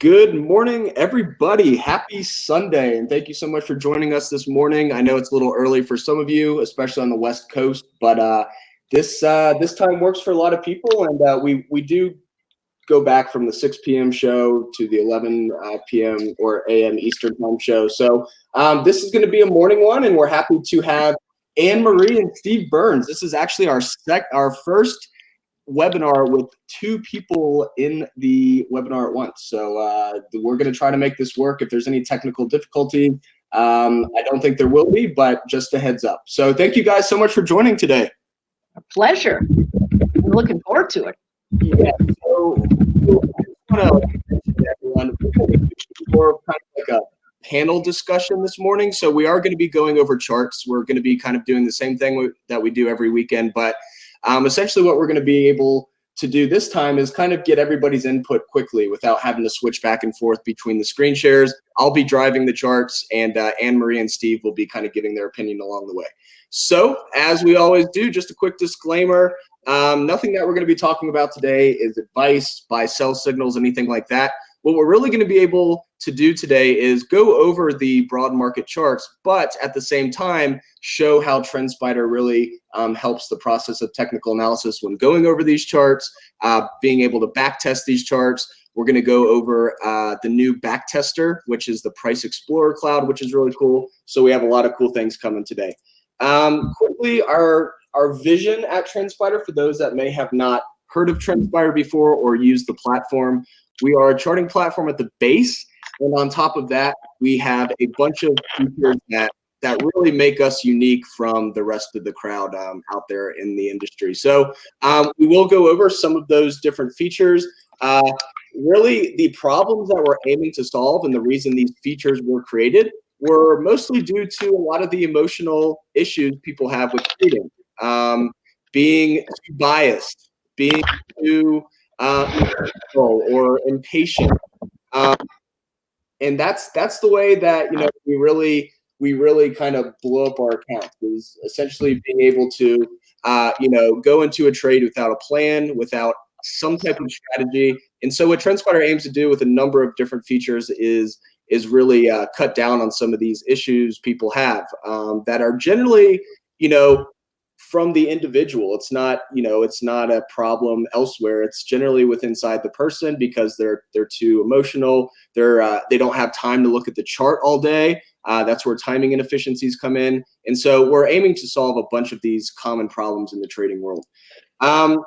Good morning, everybody. Happy Sunday, and thank you so much for joining us this morning. I know it's a little early for some of you, especially on the West Coast, but this time works for a lot of people, and we do go back from the 6 p.m. show to the 11 p.m. or a.m. Eastern time show. So this is going to be a morning one, and we're happy to have Anne-Marie and Steve Burns. This is actually our first webinar with two people in the webinar at once. So we're going to try to make this work. If there's any technical difficulty, I don't think there will be, but just a heads up. So thank you guys so much for joining today. A pleasure. I'm looking forward to it. Yeah, so I want to mention to everyone, we're going to do more of kind of like a panel discussion this morning. So we are going to be going over charts. We're going to be kind of doing the same thing that we do every weekend, but essentially what we're going to be able to do this time is kind of get everybody's input quickly without having to switch back and forth between the screen shares. I'll be driving the charts, and Anne-Marie and Steve will be kind of giving their opinion along the way. So as we always do, just a quick disclaimer, nothing that we're going to be talking about today is advice, buy, sell signals, anything like that. What we're really going to be able to do today is go over the broad market charts, but at the same time, show how TrendSpider really helps the process of technical analysis when going over these charts, being able to back test these charts. We're going to go over the new back tester, which is the Price Explorer Cloud, which is really cool. So we have a lot of cool things coming today. Quickly, our vision at TrendSpider, for those that may have not heard of TrendSpider before or used the platform, we are a charting platform at the base, and on top of that, we have a bunch of features that really make us unique from the rest of the crowd out there in the industry. So we will go over some of those different features. Really, the problems that we're aiming to solve and the reason these features were created were mostly due to a lot of the emotional issues people have with trading, being too biased, being too or impatient, and that's the way that we really kind of blow up our account, is essentially being able to go into a trade without a plan, without some type of strategy. And so what TrendSpider aims to do with a number of different features is really cut down on some of these issues people have that are generally from the individual. It's not a problem elsewhere. It's generally inside the person because they're too emotional. They don't have time to look at the chart all day. That's where timing inefficiencies come in. And so we're aiming to solve a bunch of these common problems in the trading world. The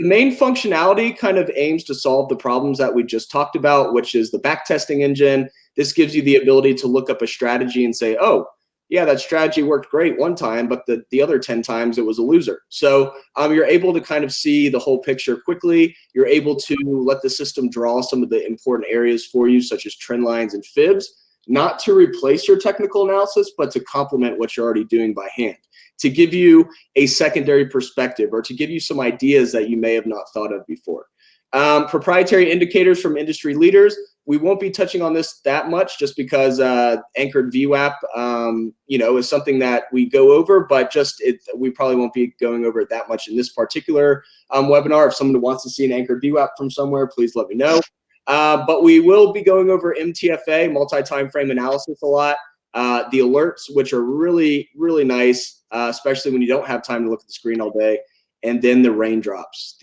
main functionality kind of aims to solve the problems that we just talked about, which is the backtesting engine. This gives you the ability to look up a strategy and say, oh, yeah, that strategy worked great one time, but the other 10 times it was a loser. So you're able to kind of see the whole picture quickly. You're able to let the system draw some of the important areas for you, such as trend lines and fibs, not to replace your technical analysis, but to complement what you're already doing by hand, to give you a secondary perspective or to give you some ideas that you may have not thought of before. Proprietary indicators from industry leaders. We won't be touching on this that much just because anchored VWAP, is something that we go over, but we probably won't be going over it that much in this particular webinar. If someone wants to see an anchored VWAP from somewhere, please let me know. But we will be going over MTFA, multi-time frame analysis, a lot. The alerts, which are really, really nice, especially when you don't have time to look at the screen all day. And then the raindrops.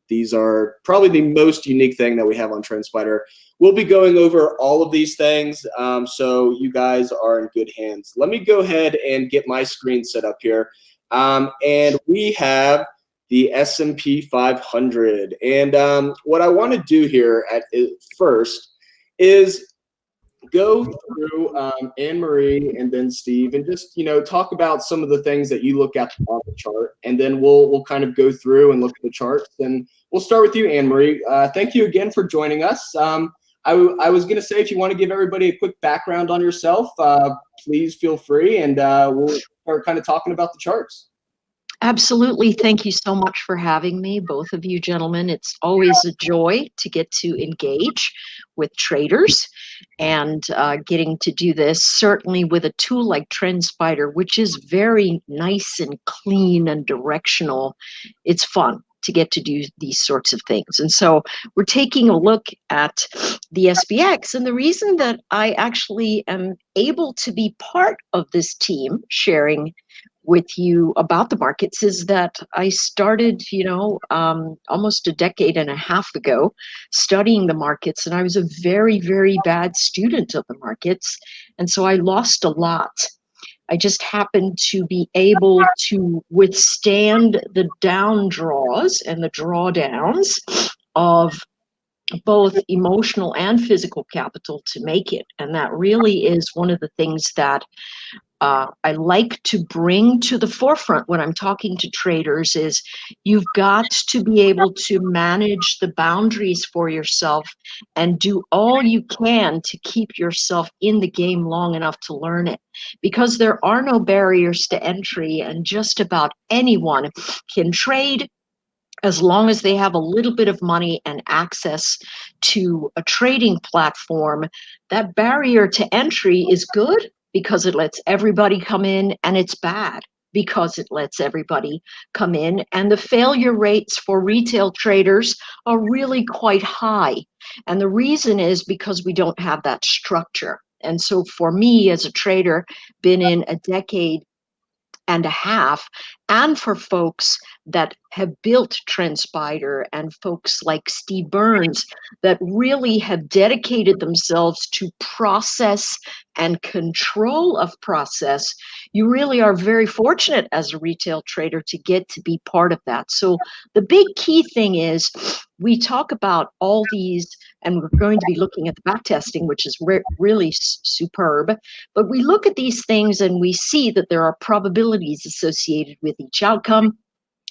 These are probably the most unique thing that we have on TrendSpider. We'll be going over all of these things, so you guys are in good hands. Let me go ahead and get my screen set up here. And we have the S&P 500. And what I want to do here first is go through Anne-Marie and then Steve and just talk about some of the things that you look at on the chart, and then we'll kind of go through and look at the charts. And we'll start with you, Anne-Marie. Thank you again for joining us. I was going to say, if you want to give everybody a quick background on yourself, please feel free, and we'll start kind of talking about the charts. Absolutely. Thank you so much for having me, both of you gentlemen. It's always a joy to get to engage with traders and getting to do this, certainly with a tool like TrendSpider, which is very nice and clean and directional. It's fun to get to do these sorts of things. And so we're taking a look at the SPX. And the reason that I actually am able to be part of this team sharing with you about the markets is that I started, almost a decade and a half ago studying the markets, and I was a very, very bad student of the markets. And so I lost a lot. I just happened to be able to withstand the down draws and the drawdowns of both emotional and physical capital to make it. And that really is one of the things that I like to bring to the forefront when I'm talking to traders is you've got to be able to manage the boundaries for yourself and do all you can to keep yourself in the game long enough to learn it, because there are no barriers to entry and just about anyone can trade as long as they have a little bit of money and access to a trading platform. That barrier to entry is good because it lets everybody come in, and it's bad because it lets everybody come in. And the failure rates for retail traders are really quite high. And the reason is because we don't have that structure. And so for me as a trader, been in a decade and a half, and for folks that have built TrendSpider and folks like Steve Burns that really have dedicated themselves to process and control of process, you really are very fortunate as a retail trader to get to be part of that. So the big key thing is we talk about all these, and we're going to be looking at the back testing, which is really superb, but we look at these things and we see that there are probabilities associated with each outcome.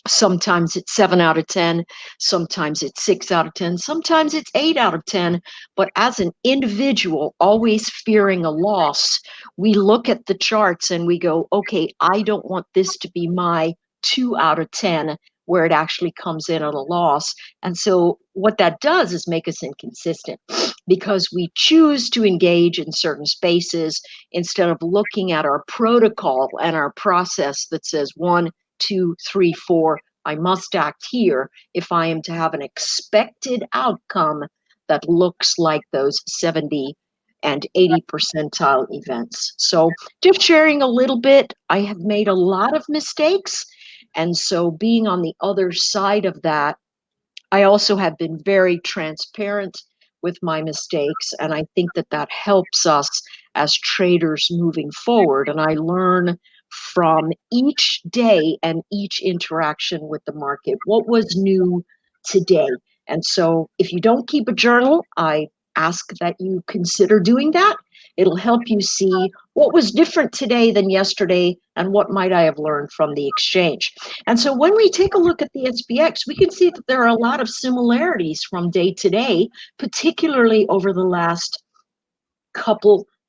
Sometimes it's 7 out of 10, sometimes it's 6 out of 10, sometimes it's 8 out of 10. But as an individual, always fearing a loss, we look at the charts and we go, okay, I don't want this to be my 2 out of 10 where it actually comes in at a loss. And so what that does is make us inconsistent because we choose to engage in certain spaces instead of looking at our protocol and our process that says 1, 2, 3, 4, I must act here if I am to have an expected outcome that looks like those 70 and 80 percentile events. So just sharing a little bit, I have made a lot of mistakes. And so being on the other side of that, I also have been very transparent with my mistakes. And I think that that helps us as traders moving forward. And I learn from each day and each interaction with the market. What was new today? And so if you don't keep a journal, I ask that you consider doing that. It'll help you see what was different today than yesterday and what might I have learned from the exchange. And so when we take a look at the SPX, we can see that there are a lot of similarities from day to day, particularly over the last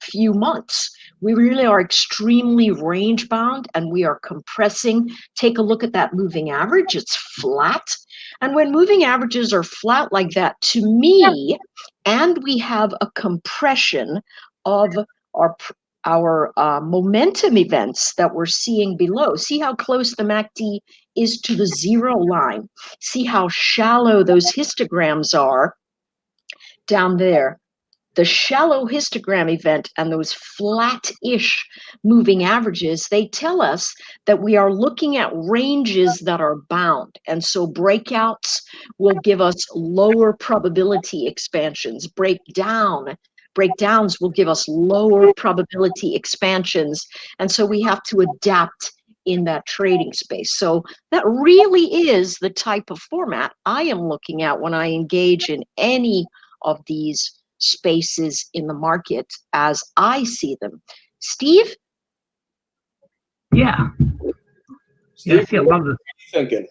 few months. We really are extremely range bound and we are compressing. Take a look at that moving average, it's flat. And when moving averages are flat like that, to me, and we have a compression of our momentum events that we're seeing below. See how close the MACD is to the 0 line. See how shallow those histograms are down there. The shallow histogram event and those flat-ish moving averages, they tell us that we are looking at ranges that are bound. And so breakouts will give us lower probability expansions. Breakdowns will give us lower probability expansions. And so we have to adapt in that trading space. So that really is the type of format I am looking at when I engage in any of these spaces in the market as I see them. Steve? Yeah. Steve, I see a lot of thinking.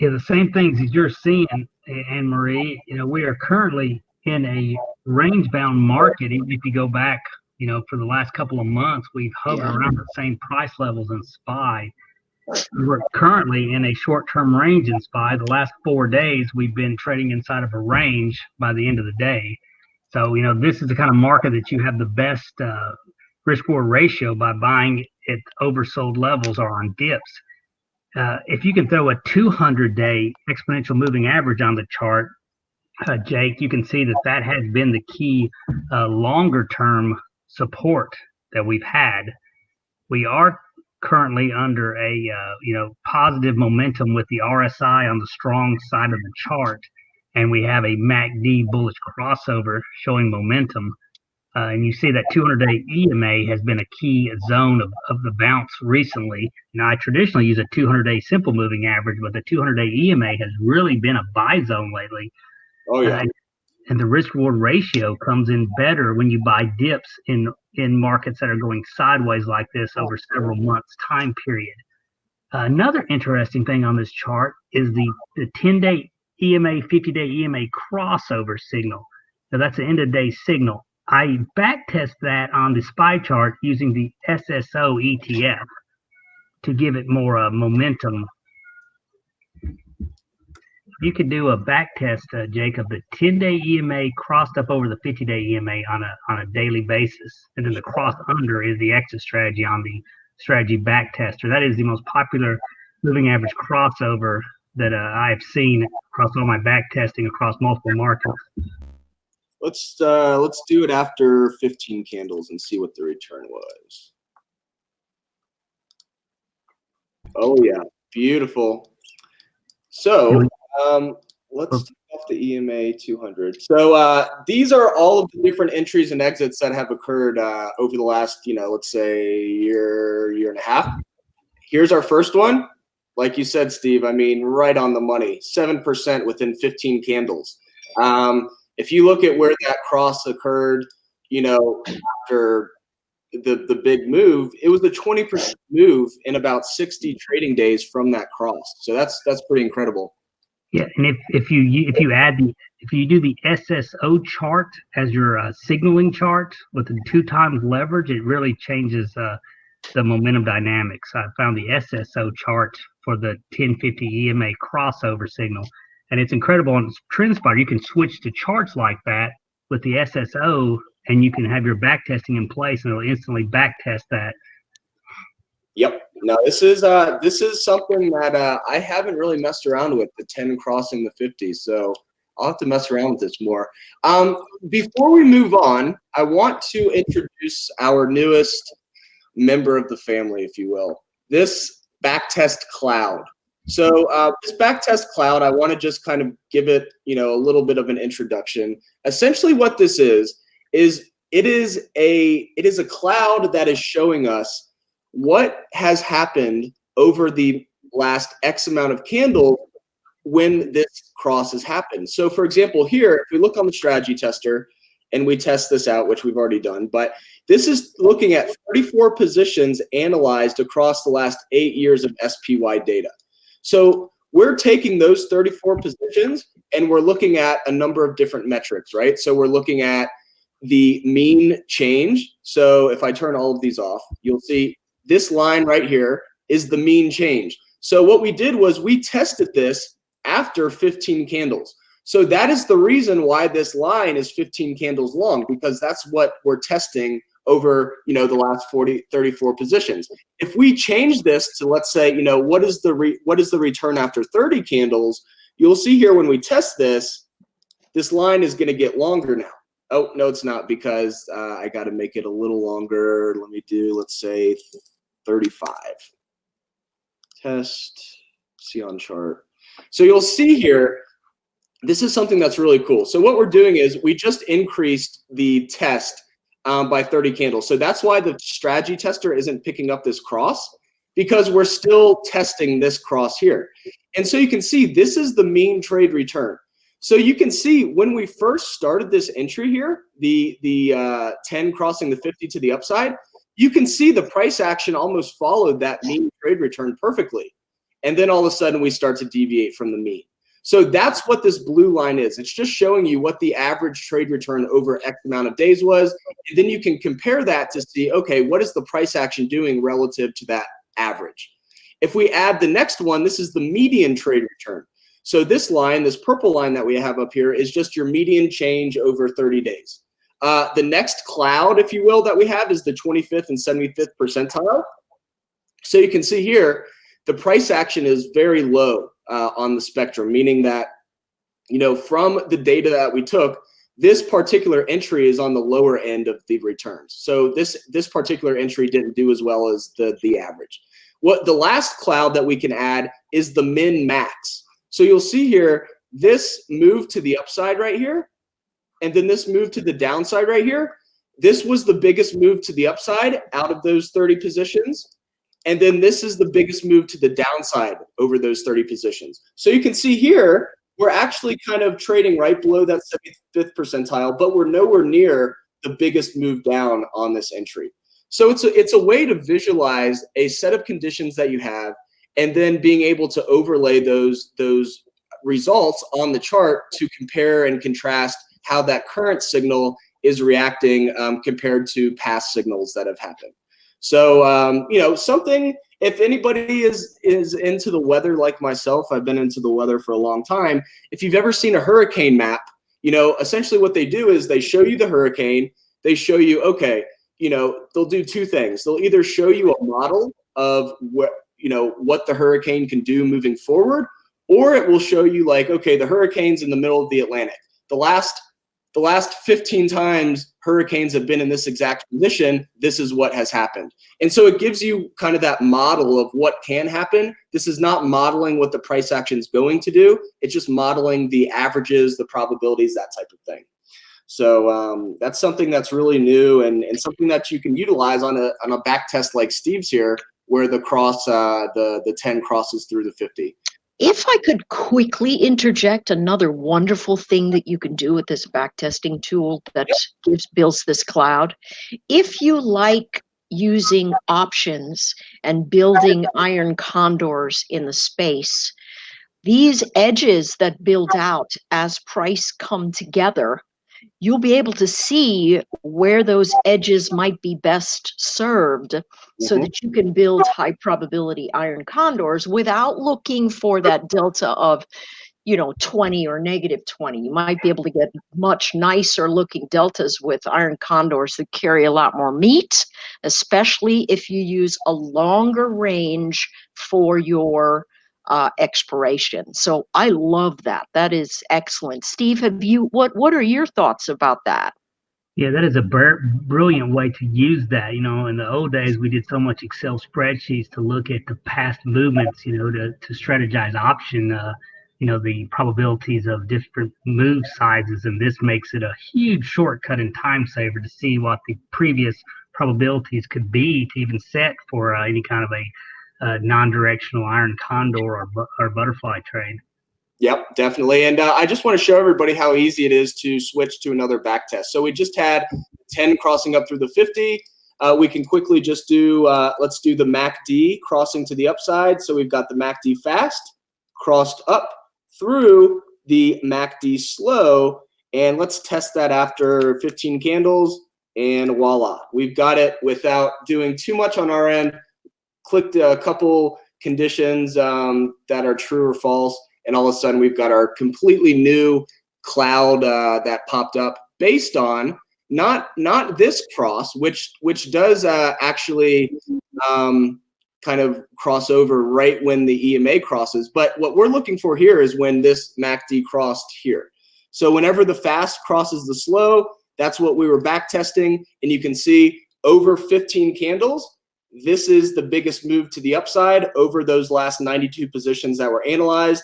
the same things as you're seeing, Anne-Marie. We are currently in a range-bound market. Even if you go back, for the last couple of months, we've hovered around the same price levels in SPY. We're currently in a short-term range in SPY. The last 4 days, we've been trading inside of a range by the end of the day. So, this is the kind of market that you have the best risk-reward ratio by buying at oversold levels or on dips. if you can throw a 200-day exponential moving average on the chart, Jake, you can see that that has been the key longer-term support that we've had. We are currently under a positive momentum with the RSI on the strong side of the chart, and we have a MACD bullish crossover showing momentum. And you see that 200-day EMA has been a key zone of the bounce recently. Now, I traditionally use a 200-day simple moving average, but the 200-day EMA has really been a buy zone lately. Oh, yeah. And the risk-reward ratio comes in better when you buy dips in markets that are going sideways like this over several months time period. Another interesting thing on this chart is the 10-day EMA, 50-day EMA crossover signal. Now, that's an end-of-day signal. I backtest that on the SPY chart using the SSO ETF to give it more momentum. You could do a backtest, Jacob. The 10-day EMA crossed up over the 50-day EMA on a daily basis, and then the cross under is the exit strategy on the strategy backtester. That is the most popular moving average crossover that I have seen across all my backtesting across multiple markets. Let's do it after 15 candles and see what the return was. Oh yeah, beautiful. So let's take off the EMA 200. So these are all of the different entries and exits that have occurred over the last, let's say year and a half. Here's our first one. Like you said, Steve, I mean, right on the money, 7% within 15 candles. If you look at where that cross occurred, after the big move, it was a 20% move in about 60 trading days from that cross. So that's pretty incredible. Yeah, and if you do the SSO chart as your signaling chart with the 2 times leverage, it really changes the momentum dynamics. I found the SSO chart for the 1050 EMA crossover signal. And it's incredible on TrendSpider. You can switch to charts like that with the SSO, and you can have your backtesting in place, and it'll instantly backtest that. Yep. Now this is something that I haven't really messed around with, the 10 crossing the 50. So I'll have to mess around with this more. Before we move on, I want to introduce our newest member of the family, if you will. This backtest cloud. So this backtest cloud, I want to just kind of give it, a little bit of an introduction. Essentially, what this is it is a cloud that is showing us what has happened over the last X amount of candles when this cross has happened. So, for example, here, if we look on the strategy tester and we test this out, which we've already done, but this is looking at 34 positions analyzed across the last 8 years of SPY data. So we're taking those 34 positions and we're looking at a number of different metrics, right? So we're looking at the mean change. So if I turn all of these off, you'll see this line right here is the mean change. So what we did was we tested this after 15 candles. So that is the reason why this line is 15 candles long, because that's what we're testing over, the last 34 positions. If we change this to, let's say, what is the return after 30 candles, you'll see here when we test this, this line is going to get longer now. Oh, no, it's not, because I got to make it a little longer. Let me do, let's say, 35. Test, see on chart. So you'll see here, this is something that's really cool. So what we're doing is we just increased the test by 30 candles. So that's why the strategy tester isn't picking up this cross, because we're still testing this cross here. And so you can see this is the mean trade return. So you can see when we first started this entry here, the 10 crossing the 50 to the upside, you can see the price action almost followed that mean trade return perfectly. And then all of a sudden we start to deviate from the mean. So that's what this blue line is. It's just showing you what the average trade return over X amount of days was. And then you can compare that to see, okay, what is the price action doing relative to that average? If we add the next one, this is the median trade return. So this line, this purple line that we have up here, is just your median change over 30 days. The next cloud, if you will, that we have is the 25th and 75th percentile. So you can see here, the price action is very low on the spectrum, meaning that, from the data that we took, this particular entry is on the lower end of the returns. So this particular entry didn't do as well as the average. What the last cloud that we can add is the min max. So you'll see here, this move to the upside right here, and then this move to the downside right here. This was the biggest move to the upside out of those 30 positions. And then this is the biggest move to the downside over those 30 positions. So you can see here, we're actually kind of trading right below that 75th percentile, but we're nowhere near the biggest move down on this entry. So it's a way to visualize a set of conditions that you have, and then being able to overlay those results on the chart to compare and contrast how that current signal is reacting compared to past signals that have happened. So, something, if anybody is into the weather like myself, I've been into the weather for a long time. If you've ever seen a hurricane map, essentially what they do is they show you the hurricane. They show you, okay, they'll do two things. They'll either show you a model of what the hurricane can do moving forward, or it will show you like, okay, the hurricane's in the middle of the Atlantic. The last 15 times hurricanes have been in this exact position, this is what has happened. And so it gives you kind of that model of what can happen. This is not modeling what the price action is going to do. It's just modeling the averages, the probabilities, that type of thing. So that's something that's really new and something that you can utilize on a back test like Steve's here, where the 10 crosses through the 50. If I could quickly interject another wonderful thing that you can do with this backtesting tool that builds this cloud. If you like using options and building iron condors in the space, these edges that build out as price come together, you'll be able to see where those edges might be best served so that you can build high probability iron condors without looking for that delta of 20 or -20. You might be able to get much nicer looking deltas with iron condors that carry a lot more meat, especially if you use a longer range for your expiration. So I love that. That is excellent. Steve, what are your thoughts about that? Yeah, that is a brilliant way to use that. In the old days, we did so much Excel spreadsheets to look at the past movements, to strategize option, the probabilities of different move sizes. And this makes it a huge shortcut and time saver to see what the previous probabilities could be to even set for any kind of a non-directional iron condor or butterfly trade. Yep, definitely. And I just want to show everybody how easy it is to switch to another back test. So we just had 10 crossing up through the 50. We can quickly just do, let's do the MACD crossing to the upside. So we've got the MACD fast crossed up through the MACD slow. And let's test that after 15 candles. And voila, we've got it without doing too much on our end. Clicked a couple conditions that are true or false, and all of a sudden we've got our completely new cloud that popped up based on not this cross, which does actually kind of cross over right when the EMA crosses. But what we're looking for here is when this MACD crossed here. So whenever the fast crosses the slow, that's what we were back testing, and you can see over 15 candles. This is the biggest move to the upside over those last 92 positions that were analyzed.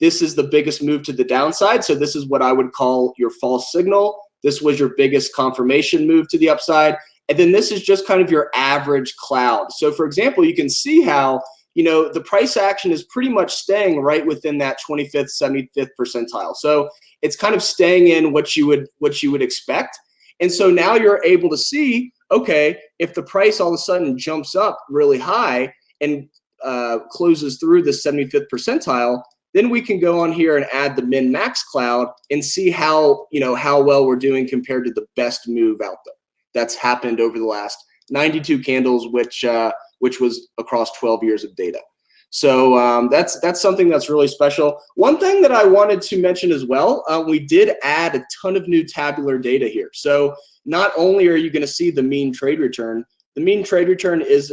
This is the biggest move to the downside. So this is what I would call your false signal. This was your biggest confirmation move to the upside. And then this is just kind of your average cloud. So for example, you can see how, the price action is pretty much staying right within that 25th, 75th percentile. So it's kind of staying in what you would expect. And so now you're able to see, okay, if the price all of a sudden jumps up really high and closes through the 75th percentile, then we can go on here and add the min-max cloud and see how well we're doing compared to the best move out there that's happened over the last 92 candles, which was across 12 years of data. So that's something that's really special. One thing that I wanted to mention as well, we did add a ton of new tabular data here. So not only are you going to see the mean trade return, the mean trade return is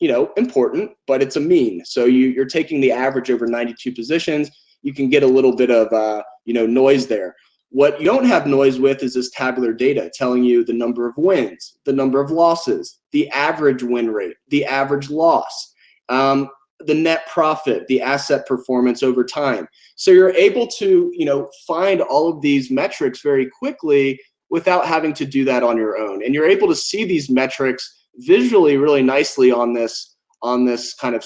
important, but it's a mean. So you're taking the average over 92 positions. You can get a little bit of noise there. What you don't have noise with is this tabular data telling you the number of wins, the number of losses, the average win rate, the average loss, the net profit, the asset performance over time. So you're able to, find all of these metrics very quickly without having to do that on your own. And you're able to see these metrics visually really nicely on this kind of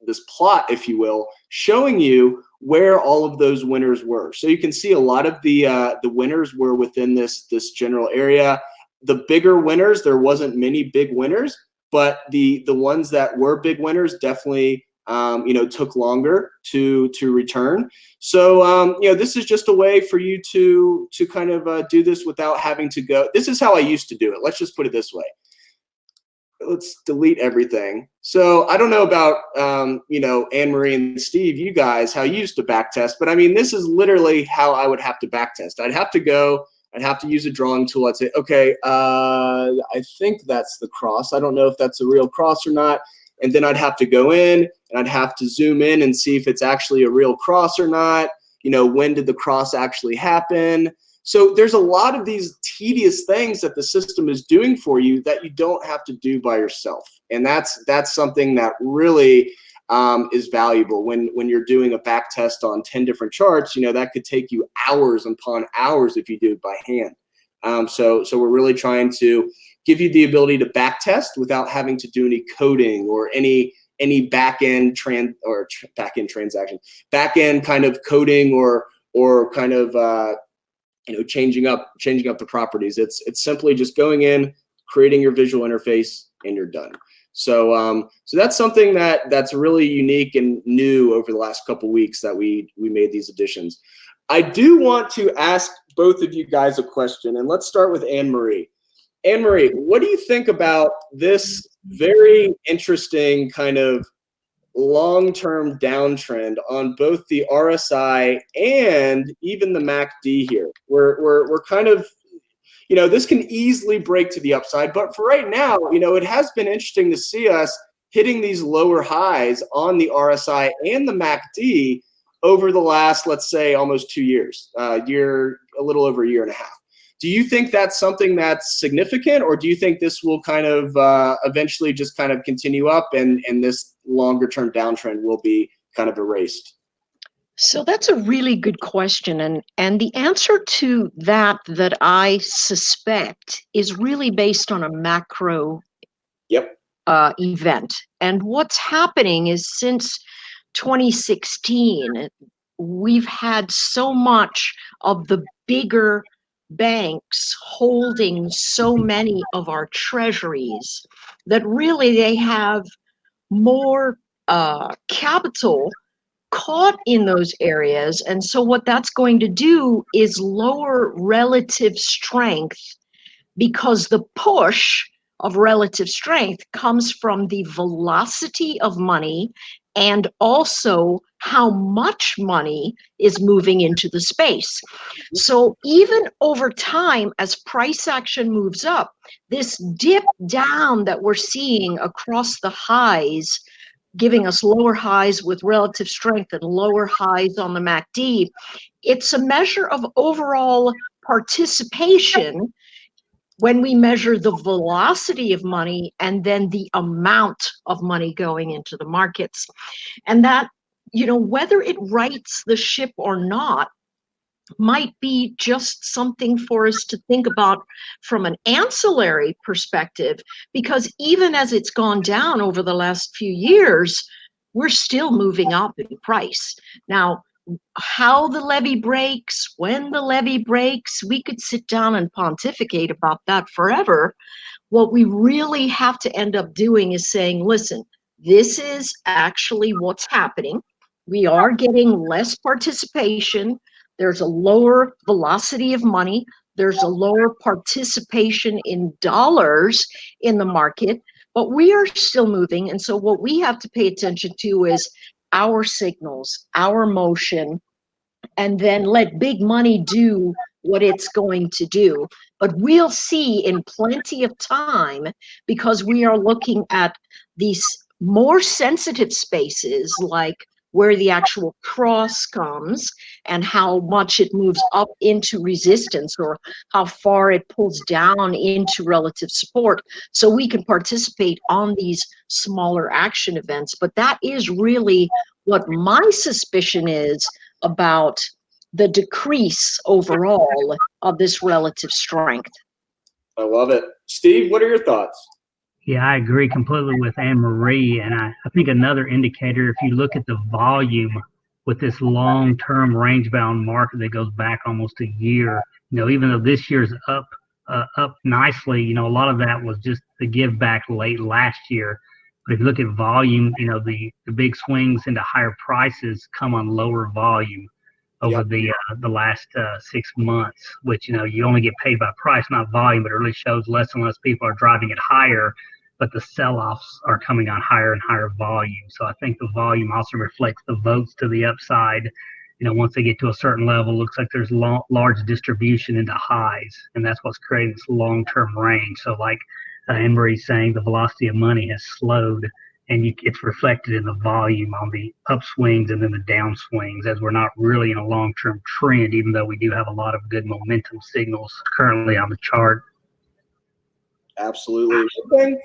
this plot, if you will, showing you where all of those winners were. So you can see a lot of the winners were within this general area. The bigger winners, there wasn't many big winners, but the ones that were big winners definitely took longer to return. So this is just a way for you to kind of do this without having to go. This is how I used to do it. Let's just put it this way. Let's delete everything. So I don't know about, Anne-Marie and Steve, you guys, how you used to backtest, but I mean, this is literally how I would have to backtest. I'd have to use a drawing tool. I'd say, okay, I think that's the cross. I don't know if that's a real cross or not. And then I'd have to go in and I'd have to zoom in and see if it's actually a real cross or not. When did the cross actually happen? So there's a lot of these tedious things that the system is doing for you that you don't have to do by yourself. And that's something that really is valuable when you're doing a back test on 10 different charts. That could take you hours upon hours if you do it by hand. So we're really trying to give you the ability to back test without having to do any coding or any back-end transaction, back-end kind of coding or kind of changing up the properties. It's simply just going in, creating your visual interface, and you're done. So that's something that's really unique and new over the last couple weeks that we made these additions. I do want to ask both of you guys a question, and let's start with Anne-Marie. Anne-Marie, what do you think about this very interesting kind of long-term downtrend on both the RSI and even the MACD here? We're kind of, this can easily break to the upside, but for right now, it has been interesting to see us hitting these lower highs on the RSI and the MACD over the last, let's say, almost 2 years, a little over a year and a half. Do you think that's something that's significant, or do you think this will kind of eventually just kind of continue up and this longer term downtrend will be kind of erased? So that's a really good question. And the answer to that I suspect is really based on a macro event. And what's happening is since 2016, we've had so much of the bigger banks holding so many of our treasuries that really they have more capital caught in those areas. And so what that's going to do is lower relative strength, because the push of relative strength comes from the velocity of money and also how much money is moving into the space. So even over time, as price action moves up, this dip down that we're seeing across the highs, giving us lower highs with relative strength and lower highs on the MACD, it's a measure of overall participation when we measure the velocity of money and then the amount of money going into the markets. And that, whether it rights the ship or not, might be just something for us to think about from an ancillary perspective, because even as it's gone down over the last few years, we're still moving up in price. Now, how the levee breaks, when the levee breaks, we could sit down and pontificate about that forever. What we really have to end up doing is saying, listen, this is actually what's happening. We are getting less participation. There's a lower velocity of money. There's a lower participation in dollars in the market, but we are still moving. And so what we have to pay attention to is our signals, our motion, and then let big money do what it's going to do. But we'll see in plenty of time, because we are looking at these more sensitive spaces, like where the actual cross comes and how much it moves up into resistance or how far it pulls down into relative support, so we can participate on these smaller action events. But that is really what my suspicion is about the decrease overall of this relative strength. I love it. Steve, what are your thoughts? Yeah, I agree completely with Anne-Marie. And I think another indicator, if you look at the volume with this long-term range-bound market that goes back almost a year, even though this year's up nicely, a lot of that was just the give back late last year. But if you look at volume, the big swings into higher prices come on lower volume over the last 6 months, which, you only get paid by price, not volume, but it really shows less and less people are driving it higher, but the sell-offs are coming on higher and higher volume. So I think the volume also reflects the votes to the upside. Once they get to a certain level, looks like there's large distribution into highs, and that's what's creating this long-term range. So like Anne-Marie's saying, the velocity of money has slowed, and it's reflected in the volume on the upswings and then the downswings, as we're not really in a long-term trend, even though we do have a lot of good momentum signals currently on the chart. Absolutely. One thing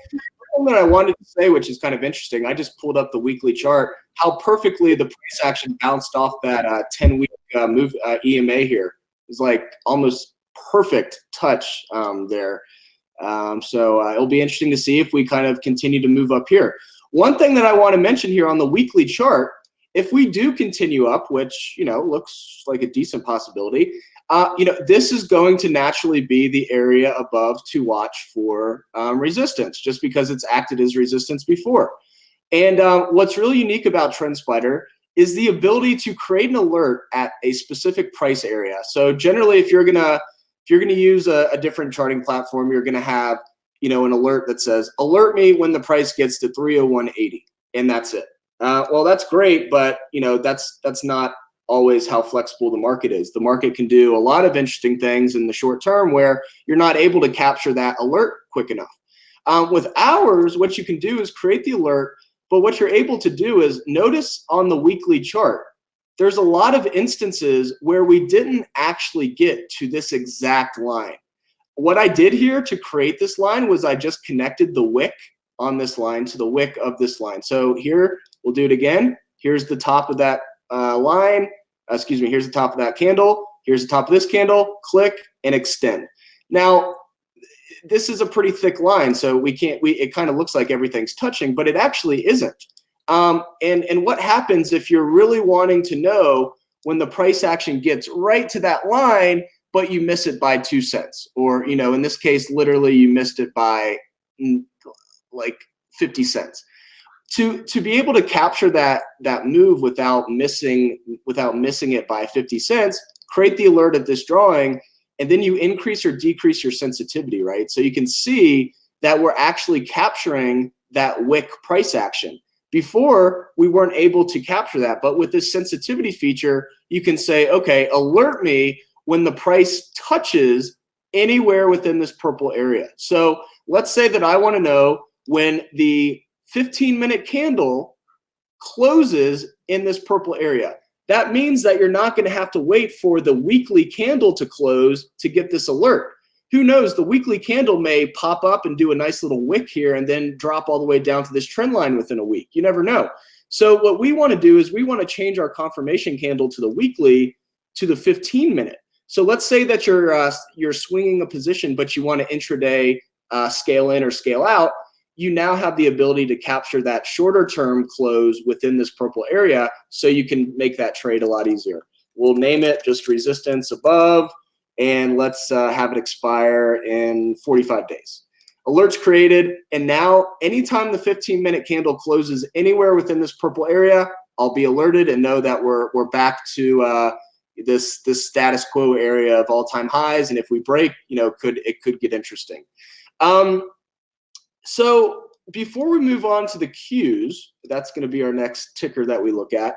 that I wanted to say, which is kind of interesting, I just pulled up the weekly chart, how perfectly the price action bounced off that 10-week move EMA here. It's like almost perfect touch there. So it'll be interesting to see if we kind of continue to move up here. One thing that I want to mention here on the weekly chart, if we do continue up, which, looks like a decent possibility, this is going to naturally be the area above to watch for resistance, just because it's acted as resistance before. And what's really unique about TrendSpider is the ability to create an alert at a specific price area. So generally, if you're gonna use a different charting platform, you're gonna have an alert that says, alert me when the price gets to 301.80, and that's it. Well, that's great, but that's not always how flexible the market is. The market can do a lot of interesting things in the short term where you're not able to capture that alert quick enough. With hours, what you can do is create the alert, but what you're able to do is notice on the weekly chart, there's a lot of instances where we didn't actually get to this exact line. What I did here to create this line was I just connected the wick on this line to the wick of this line. So here, we'll do it again. Here's the top of that line. Here's the top of that candle. Here's the top of this candle. Click and extend. Now, this is a pretty thick line, so it kind of looks like everything's touching, but it actually isn't. And what happens if you're really wanting to know when the price action gets right to that line, but you miss it by 2 cents, or in this case, literally you missed it by like 50 cents. To be able to capture that move without missing it by 50 cents, create the alert at this drawing, and then you increase or decrease your sensitivity, right? So you can see that we're actually capturing that wick price action. Before, we weren't able to capture that, but with this sensitivity feature, you can say, okay, alert me when the price touches anywhere within this purple area. So let's say that I want to know when the 15-minute candle closes in this purple area. That means that you're not going to have to wait for the weekly candle to close to get this alert. Who knows, the weekly candle may pop up and do a nice little wick here and then drop all the way down to this trend line within a week. You never know. So what we want to do is we want to change our confirmation candle to the weekly to the 15-minute. So let's say that you're swinging a position, but you want to intraday scale in or scale out. You now have the ability to capture that shorter term close within this purple area, so you can make that trade a lot easier. We'll name it just resistance above, and let's have it expire in 45 days. Alerts created, and now anytime the 15-minute candle closes anywhere within this purple area, I'll be alerted and know that we're back to this status quo area of all-time highs, and if we break, it could get interesting. So before we move on to the Qs, that's going to be our next ticker that we look at.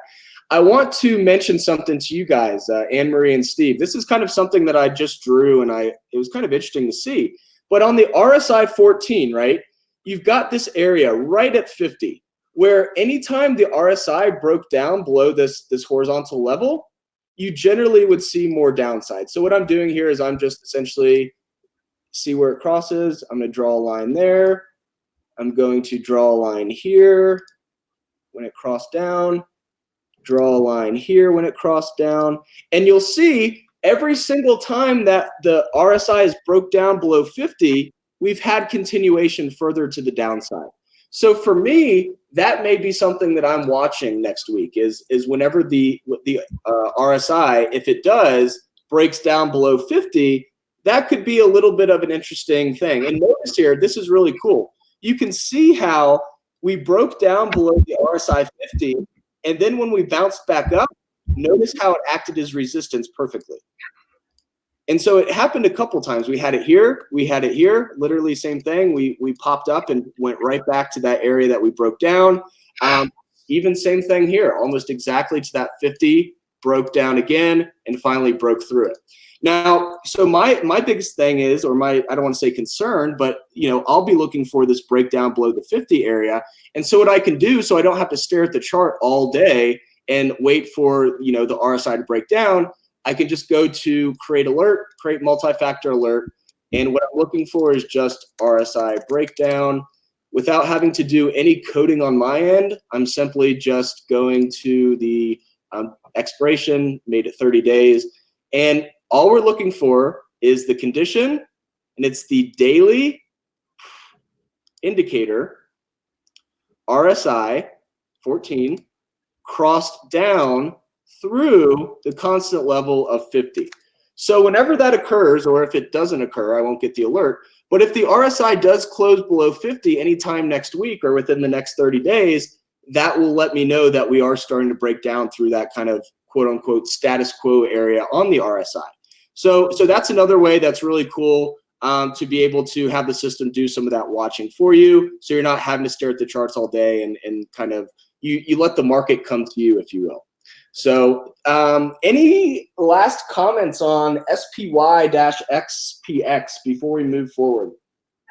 I want to mention something to you guys, Anne-Marie and Steve. This is kind of something that I just drew, and it was kind of interesting to see. But on the RSI 14, right, you've got this area right at 50. where anytime the RSI broke down below this horizontal level, you generally would see more downside. So what I'm doing here is I'm just essentially see where it crosses. I'm going to draw a line there. I'm going to draw a line here when it crossed down. Draw a line here when it crossed down. And you'll see every single time that the RSI is broke down below 50, we've had continuation further to the downside. So for me, that may be something that I'm watching next week is whenever the RSI, if it does, breaks down below 50, that could be a little bit of an interesting thing. And notice here, this is really cool. You can see how we broke down below the RSI 50, and then when we bounced back up, notice how it acted as resistance perfectly. And so it happened a couple times. We had it here, literally same thing. We popped up and went right back to that area that we broke down. Even same thing here, almost exactly to that 50, broke down again, and finally broke through it. Now, so my biggest thing is, or I don't want to say concern, but I'll be looking for this breakdown below the 50 area. And so what I can do, so I don't have to stare at the chart all day and wait for the RSI to break down, I can just go to create multi-factor alert. And what I'm looking for is just RSI breakdown. Without having to do any coding on my end, I'm simply just going to the expiration, made it 30 days. And all we're looking for is the condition, and it's the daily indicator, RSI 14, crossed down through the constant level of 50. So whenever that occurs, or if it doesn't occur, I won't get the alert. But if the RSI does close below 50 anytime next week or within the next 30 days, that will let me know that we are starting to break down through that kind of quote unquote status quo area on the RSI. So that's another way that's really cool to be able to have the system do some of that watching for you. So you're not having to stare at the charts all day and kind of, you let the market come to you, if you will. So any last comments on SPY-XPX before we move forward?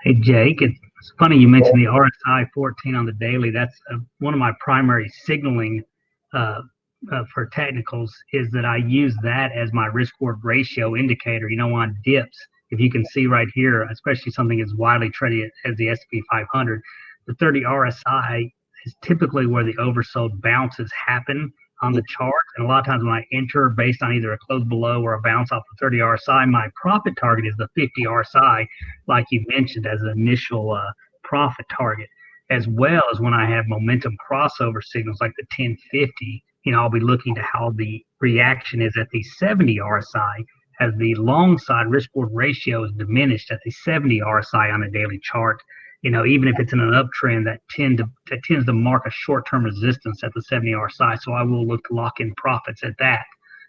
Hey, Jake, it's funny you mentioned the RSI 14 on the daily. That's one of my primary signaling for technicals is that I use that as my risk-reward ratio indicator. On dips, if you can see right here, especially something as widely traded as the S&P 500, the 30 RSI is typically where the oversold bounces happen on the chart. And a lot of times when I enter based on either a close below or a bounce off the 30 RSI, my profit target is the 50 RSI, like you mentioned, as an initial profit target, as well as when I have momentum crossover signals like the 1050. I'll be looking to how the reaction is at the 70 RSI as the long side risk reward ratio is diminished at the 70 RSI on a daily chart. Even if it's in an uptrend, that tends to mark a short-term resistance at the 70 RSI. So I will look to lock in profits at that.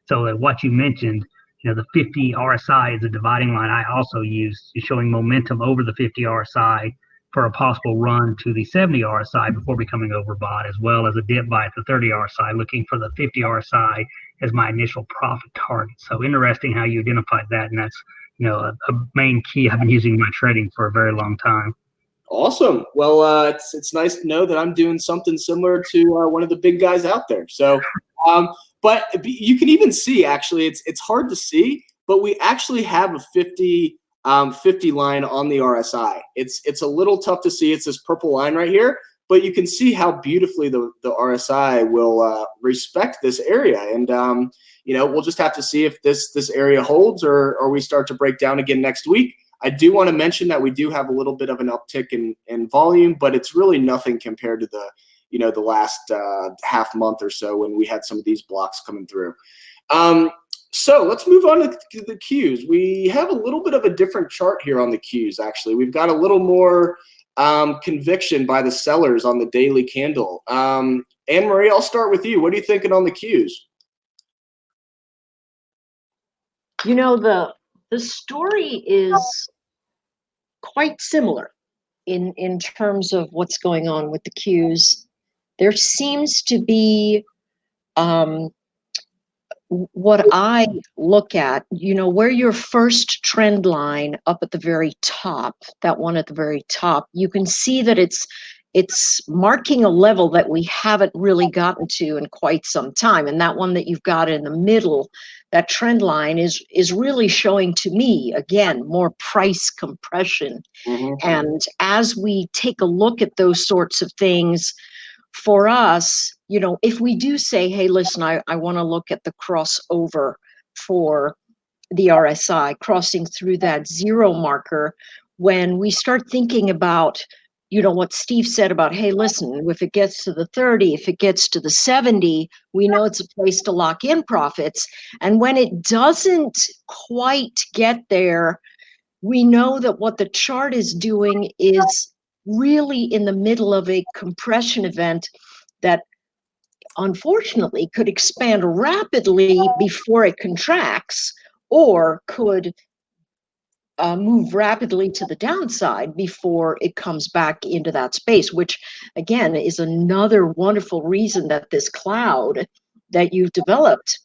So what you mentioned, the 50 RSI is a dividing line I also use, showing momentum over the 50 RSI for a possible run to the 70 RSI before becoming overbought, as well as a dip buy at the 30 RSI, looking for the 50 RSI as my initial profit target. So interesting how you identified that, and that's a main key I've been using in my trading for a very long time. Awesome. Well, it's nice to know that I'm doing something similar to one of the big guys out there. So, but you can even see, actually, it's hard to see, but we actually have a 50 line on the RSI. It's a little tough to see. It's this purple line right here, but you can see how beautifully the RSI will respect this area. And we'll just have to see if this area holds or we start to break down again next week. I do want to mention that we do have a little bit of an uptick in volume, but it's really nothing compared to the last half month or so when we had some of these blocks coming through. So let's move on to the Qs. We have a little bit of a different chart here on the Qs, actually. We've got a little more conviction by the sellers on the daily candle. Anne-Marie, I'll start with you. What are you thinking on the Qs? The story is quite similar in terms of what's going on with the Qs. There seems to be what I look at, where your first trend line up at the very top, that one at the very top, you can see that it's it's marking a level that we haven't really gotten to in quite some time. And that one that you've got in the middle, that trend line is really showing to me, again, more price compression. And as we take a look at those sorts of things, for us, you know, if we do say, hey, listen, I want to look at the crossover for the RSI crossing through that zero marker, when we start thinking about, you know, what Steve said about, hey, listen, if it gets to the 30, if it gets to the 70, we know it's a place to lock in profits. And when it doesn't quite get there, we know that what the chart is doing is really in the middle of a compression event that unfortunately could expand rapidly before it contracts, or could move rapidly to the downside before it comes back into that space, which again is another wonderful reason that this cloud that you've developed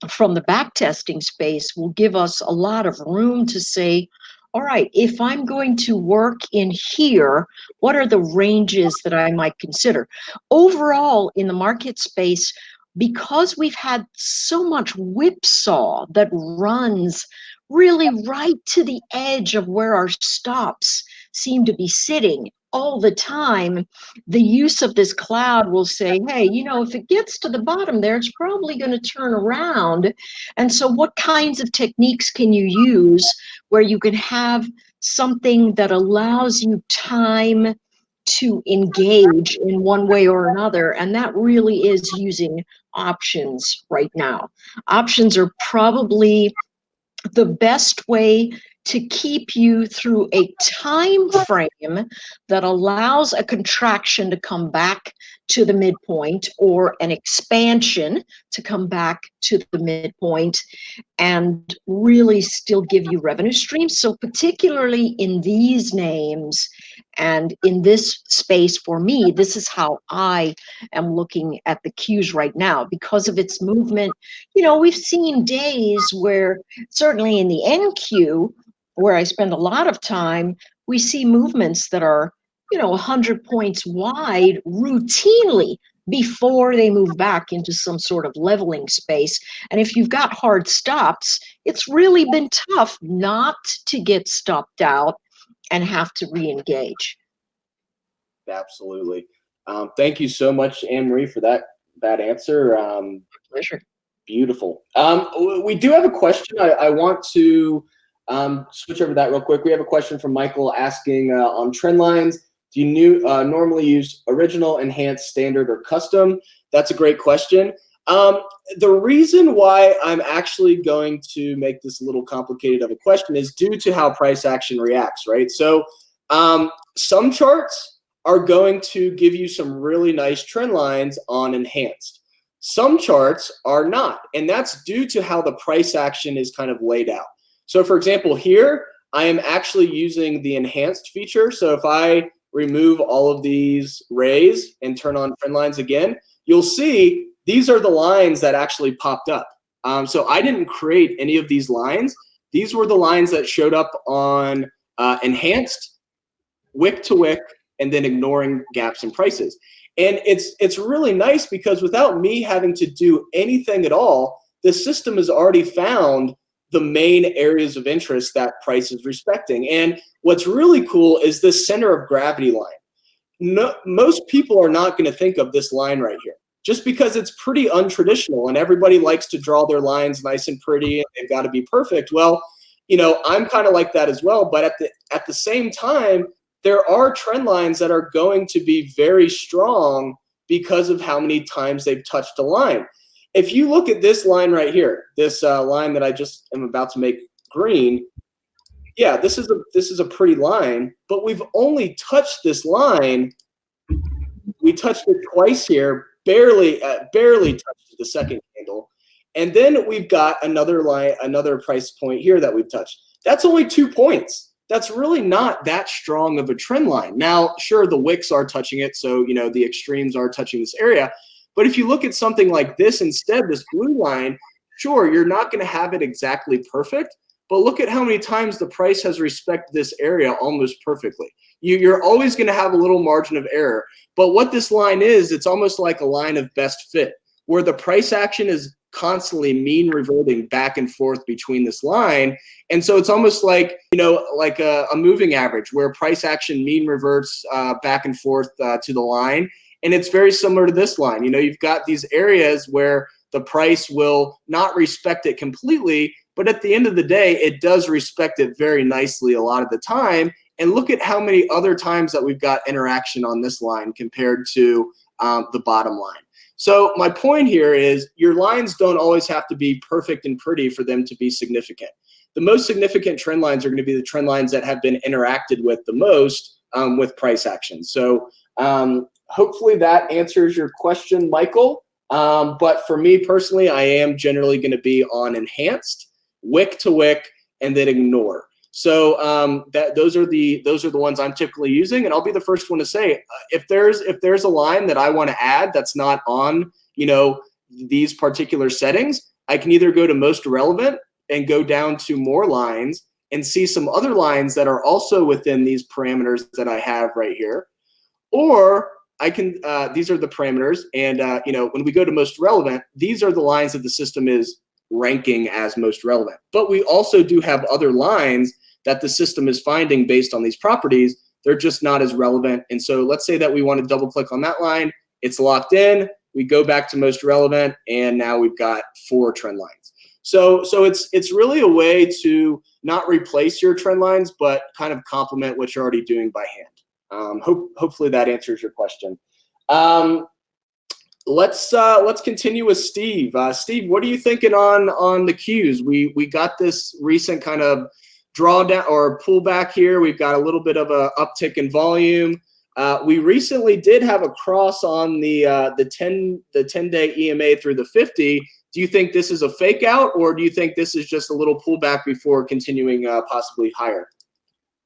from the backtesting space will give us a lot of room to say, all right, if I'm going to work in here, what are the ranges that I might consider? Overall, in the market space, because we've had so much whipsaw that runs really right to the edge of where our stops seem to be sitting all the time, the use of this cloud will say, hey, you know, if it gets to the bottom there, it's probably going to turn around. And so what kinds of techniques can you use where you can have something that allows you time to engage in one way or another? And that really is using options right now. Options are probably the best way to keep you through a time frame that allows a contraction to come back to the midpoint, or an expansion to come back to the midpoint, and really still give you revenue streams. So particularly in these names and in this space, for me, this is how I am looking at the Qs right now because of its movement. You know, we've seen days where, certainly in the NQ, where I spend a lot of time, we see movements that are, you know, 100 points wide routinely before they move back into some sort of leveling space. And if you've got hard stops, it's really been tough not to get stopped out and have to re-engage. Absolutely. Thank you so much, Anne-Marie, for that answer. Pleasure. Beautiful. We do have a question. I want to switch over that real quick. We have a question from Michael asking on trend lines, do you normally use original, enhanced, standard, or custom? That's a great question. The reason why I'm actually going to make this a little complicated of a question is due to how price action reacts, right? So some charts are going to give you some really nice trend lines on enhanced. Some charts are not, and that's due to how the price action is kind of laid out. So for example, here, I am actually using the enhanced feature. So if I remove all of these rays and turn on trend lines again, you'll see these are the lines that actually popped up. So I didn't create any of these lines. These were the lines that showed up on enhanced, wick to wick, and then ignoring gaps in prices. And it's really nice because without me having to do anything at all, the system has already found the main areas of interest that price is respecting. And what's really cool is this center of gravity line. Most people are not going to think of this line right here, just because it's pretty untraditional and everybody likes to draw their lines nice and pretty and they've got to be perfect. Well, you know, I'm kind of like that as well. But at the same time, there are trend lines that are going to be very strong because of how many times they've touched a line. If you look at this line right here, this line that I just am about to make green, yeah, this is a pretty line, but we've only touched this line. We touched it twice here, barely touched the second candle, and then we've got another line, another price point here that we've touched. That's only 2 points. That's really not that strong of a trend line. Now, sure, the wicks are touching it, so you know the extremes are touching this area. But if you look at something like this instead, this blue line, sure, you're not going to have it exactly perfect, but look at how many times the price has respected this area almost perfectly. You're always going to have a little margin of error, but what this line is, it's almost like a line of best fit, where the price action is constantly mean reverting back and forth between this line. And so it's almost like, like a moving average where price action mean reverts back and forth to the line. And it's very similar to this line. You've got these areas where the price will not respect it completely, but at the end of the day, it does respect it very nicely a lot of the time. And look at how many other times that we've got interaction on this line compared to the bottom line. So my point here is your lines don't always have to be perfect and pretty for them to be significant. The most significant trend lines are going to be the trend lines that have been interacted with the most with price action. So hopefully that answers your question, Michael. But for me personally, I am generally going to be on enhanced, wick to wick, and then ignore. So those are the ones I'm typically using, and I'll be the first one to say if there's a line that I want to add that's not on these particular settings, I can either go to most relevant and go down to more lines and see some other lines that are also within these parameters that I have right here, or I can these are the parameters, and when we go to most relevant, these are the lines that the system is ranking as most relevant. But we also do have other lines that the system is finding based on these properties. They're just not as relevant. And so let's say that we want to double click on that line. It's locked in. We go back to most relevant, and now we've got 4 trend lines. So it's really a way to not replace your trend lines, but kind of complement what you're already doing by hand. Hopefully that answers your question. Let's continue with Steve. Steve, what are you thinking on the Qs? We got this recent kind of drawdown or pullback here. We've got a little bit of a uptick in volume. We recently did have a cross on the 10-day EMA through the 50. Do you think this is a fake out, or do you think this is just a little pullback before continuing possibly higher?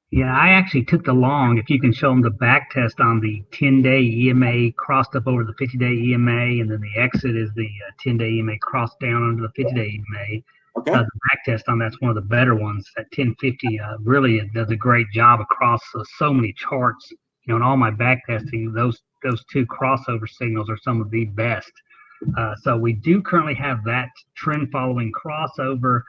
Yeah, I actually took the long. If you can show them the back test on the 10-day EMA crossed up over the 50-day EMA, and then the exit is the 10-day EMA crossed down under the 50-day EMA. Okay. The back test on that's one of the better ones. That 1050 really does a great job across so many charts. In all my back testing, those 2 crossover signals are some of the best. So we do currently have that trend following crossover,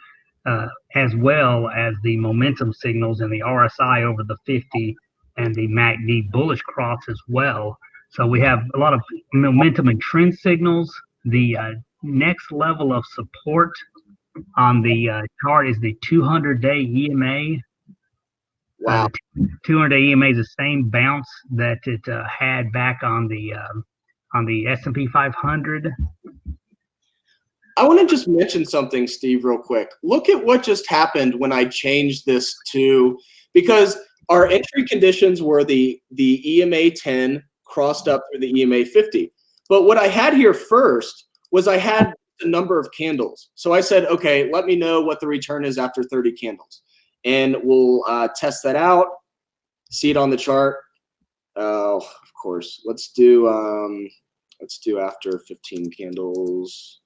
as well as the momentum signals and the RSI over the 50 and the MACD bullish cross as well. So we have a lot of momentum and trend signals. The next level of support on the chart is the 200-day EMA. Wow. The 200-day EMA is the same bounce that it had back on the S&P 500. I want to just mention something, Steve, real quick. Look at what just happened when I changed this to, because our entry conditions were the EMA 10 crossed up through the EMA 50. But what I had here first was I had the number of candles. So I said, okay, let me know what the return is after 30 candles. And we'll test that out, see it on the chart. Oh, of course. Let's do after 15 candles.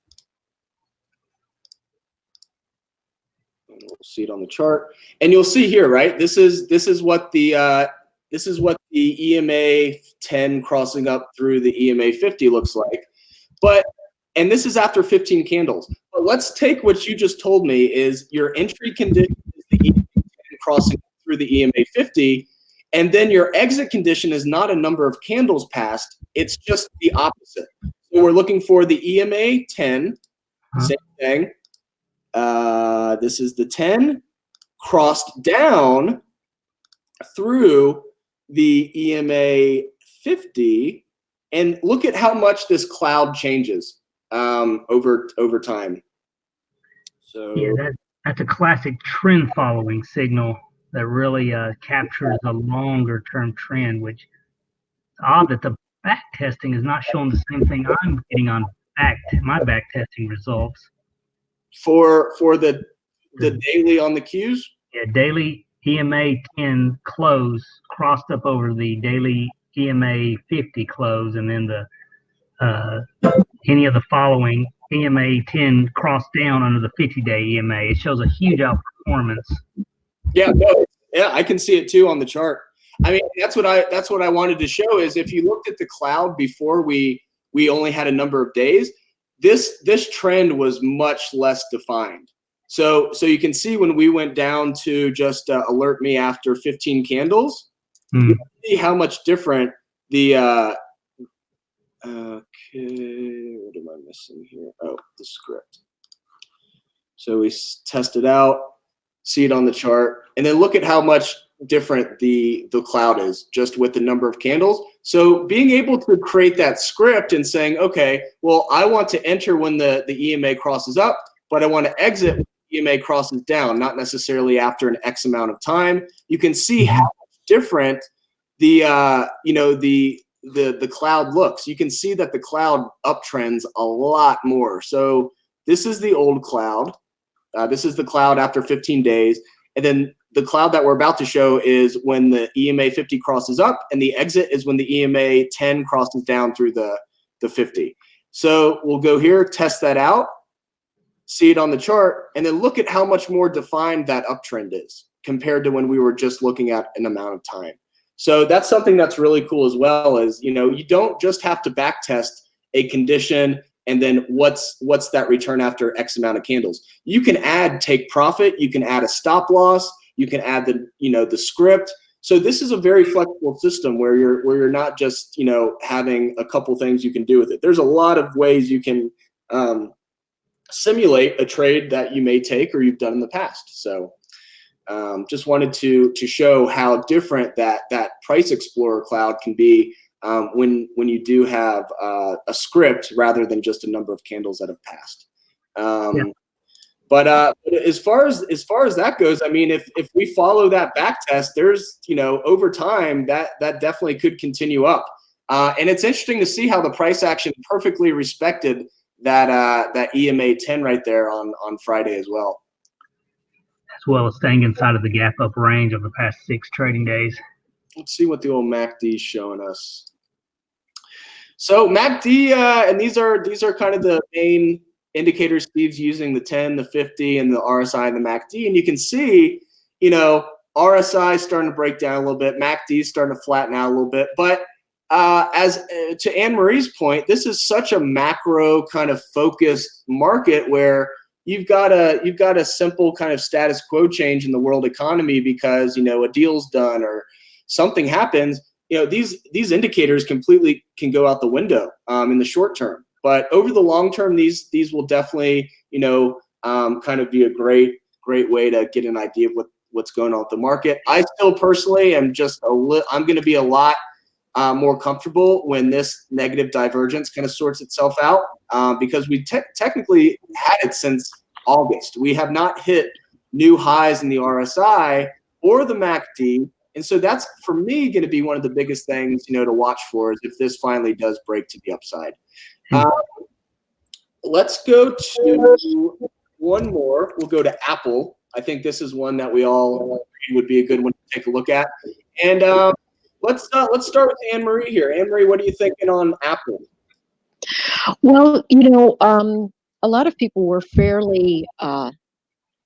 And we'll see it on the chart, and you'll see here, right? This is what the EMA 10 crossing up through the EMA 50 looks like, and this is after 15 candles. But let's take what you just told me is your entry condition is the EMA 10 crossing through the EMA 50, and then your exit condition is not a number of candles passed; it's just the opposite. So we're looking for the EMA 10, same thing. This is the 10 crossed down through the EMA 50, and look at how much this cloud changes over time. So yeah, that's a classic trend following signal that really captures a longer term trend, which is odd that the back testing is not showing the same thing I'm getting on my back testing results. For the daily on the Qs? Yeah, daily EMA 10 close crossed up over the daily EMA 50 close, and then the any of the following EMA 10 crossed down under the 50-day EMA. It shows a huge outperformance performance. Yeah, no, yeah, I can see it too on the chart. I mean, that's what I wanted to show is if you looked at the cloud before we only had a number of days, this trend was much less defined. So you can see when we went down to just alert me after 15 candles, you can see how much different the okay, what am I missing here? Oh, the script. So we test it out, see it on the chart, and then look at how much different the cloud is just with the number of candles. So being able to create that script and saying, okay, well, I want to enter when the EMA crosses up, but I want to exit when the EMA crosses down, not necessarily after an X amount of time. You can see how much different the the cloud looks. You can see that the cloud uptrends a lot more. So this is the old cloud. This is the cloud after 15 days. And then the cloud that we're about to show is when the EMA 50 crosses up, and the exit is when the EMA 10 crosses down through the 50. So we'll go here, test that out, see it on the chart, and then look at how much more defined that uptrend is compared to when we were just looking at an amount of time. So that's something that's really cool as well, is, you know, you don't just have to back test a condition and then what's that return after X amount of candles. You can add take profit, you can add a stop loss, you can add the script. So this is a very flexible system where you're not just, you know, having a couple things you can do with it. There's a lot of ways you can simulate a trade that you may take or you've done in the past. So just wanted to show how different that Price Explorer cloud can be when you do have a script rather than just a number of candles that have passed. But as far as that goes, I mean, if we follow that back test, there's, you know, over time that definitely could continue up. And it's interesting to see how the price action perfectly respected that EMA 10 right there on Friday as well. As well as staying inside of the gap up range of the past 6 trading days. Let's see what the old MACD is showing us. So MACD, and these are kind of the main indicators Steve's using, the 10, the 50, and the RSI and the MACD. And you can see, you know, RSI is starting to break down a little bit. MACD is starting to flatten out a little bit. But as to Anne-Marie's point, this is such a macro kind of focused market where you've got a simple kind of status quo change in the world economy because, you know, a deal's done or something happens. You know, these indicators completely can go out the window in the short term. But over the long term, these will definitely, you know, kind of be a great way to get an idea of what's going on with the market. I still personally am I'm going to be a lot more comfortable when this negative divergence kind of sorts itself out because we technically had it since August. We have not hit new highs in the RSI or the MACD. And so that's, for me, going to be one of the biggest things, you know, to watch for is if this finally does break to the upside. Let's go to one more. We'll go to Apple. I think this is one that we all would be a good one to take a look at. And let's start with Anne-Marie here. Anne-Marie, what are you thinking on Apple? Well, you know, a lot of people were fairly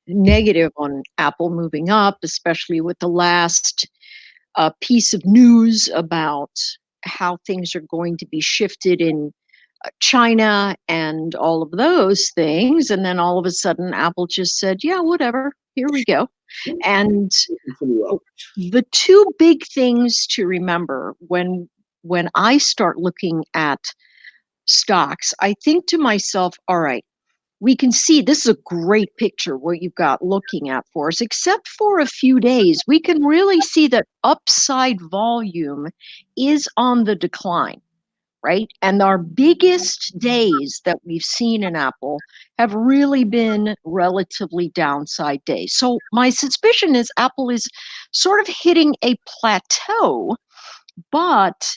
negative on Apple moving up, especially with the last piece of news about how things are going to be shifted in China and all of those things. And then all of a sudden, Apple just said, yeah, whatever, here we go. And the two big things to remember when I start looking at stocks, I think to myself, all right, we can see this is a great picture what you've got looking at for us, except for a few days. We can really see that upside volume is on the decline, right? And our biggest days that we've seen in Apple have really been relatively downside days. So my suspicion is Apple is sort of hitting a plateau, but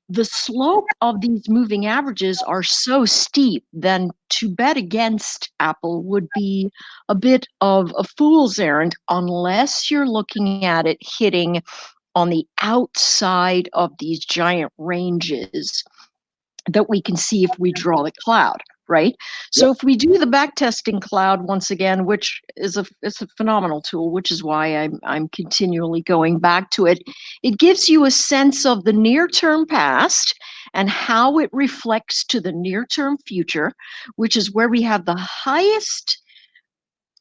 the slope of these moving averages are so steep, then to bet against Apple would be a bit of a fool's errand unless you're looking at it hitting on the outside of these giant ranges that we can see if we draw the cloud, right? So if we do the backtesting cloud once again, which is it's a phenomenal tool, which is why I'm continually going back to it. It gives you a sense of the near-term past and how it reflects to the near-term future, which is where we have the highest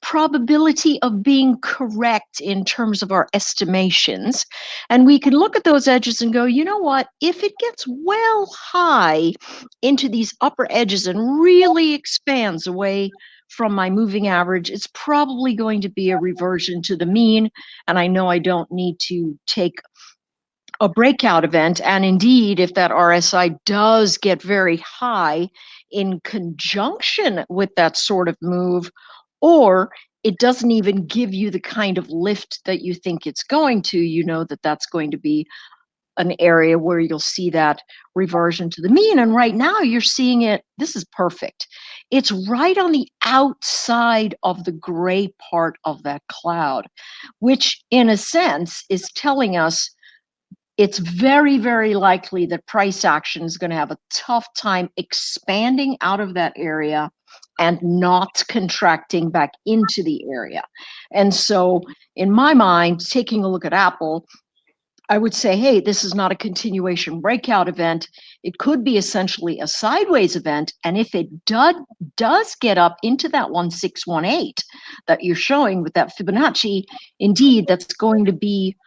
probability of being correct in terms of our estimations. And we can look at those edges and go, you know what, if it gets well high into these upper edges and really expands away from my moving average, it's probably going to be a reversion to the mean. And I know I don't need to take a breakout event. And indeed, if that RSI does get very high in conjunction with that sort of move, or it doesn't even give you the kind of lift that you think it's going to, you know that that's going to be an area where you'll see that reversion to the mean. And right now you're seeing it, this is perfect. It's right on the outside of the gray part of that cloud, which in a sense is telling us it's very, very likely that price action is going to have a tough time expanding out of that area and not contracting back into the area. And so, in my mind, taking a look at Apple, I would say, hey, this is not a continuation breakout event. It could be essentially a sideways event. And if it does get up into that 1618 that you're showing with that Fibonacci, indeed, that's going to be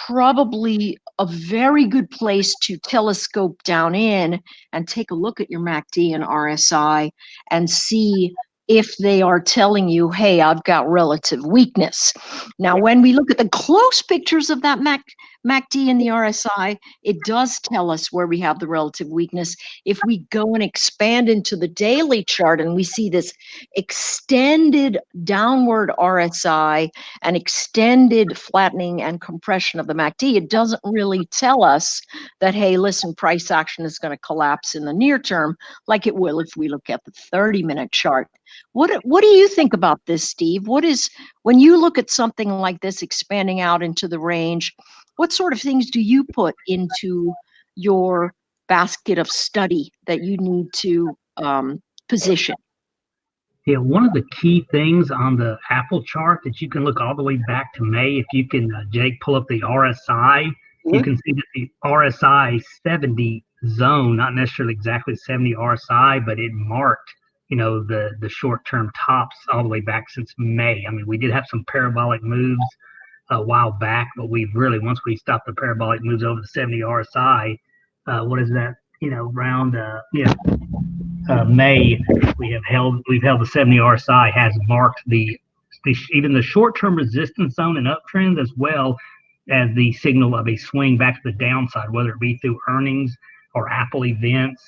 probably a very good place to telescope down in and take a look at your MACD and RSI and see if they are telling you, hey, I've got relative weakness. Now, when we look at the close pictures of that MACD and the RSI, it does tell us where we have the relative weakness. If we go and expand into the daily chart and we see this extended downward RSI and extended flattening and compression of the MACD, it doesn't really tell us that, hey, listen, price action is going to collapse in the near term like it will if we look at the 30-minute chart. What do you think about this, Steve? When you look at something like this expanding out into the range, what sort of things do you put into your basket of study that you need to position? Yeah, one of the key things on the Apple chart that you can look all the way back to May, if you can, Jake, pull up the RSI, you can see that the RSI 70 zone, not necessarily exactly 70 RSI, but it marked, the short-term tops all the way back since May. I mean, we did have some parabolic moves a while back, but we've really, once we stopped the parabolic moves over the 70 RSI, what is that, around, May, we've held the 70 RSI has marked even the short-term resistance zone and uptrends, as well as the signal of a swing back to the downside, whether it be through earnings or Apple events.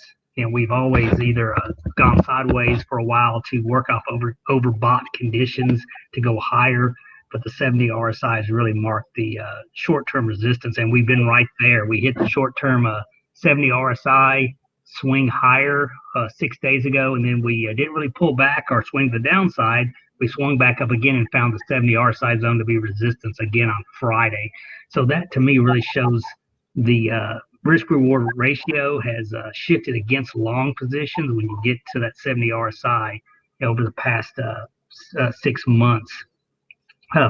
We've always either gone sideways for a while to work off overbought conditions to go higher, but the 70 RSI has really marked the short-term resistance, and we've been right there. We hit the short-term 70 RSI swing higher 6 days ago, and then we didn't really pull back or swing to the downside. We swung back up again and found the 70 RSI zone to be resistance again on Friday. So that to me really shows the risk-reward ratio has shifted against long positions when you get to that 70 RSI over the past 6 months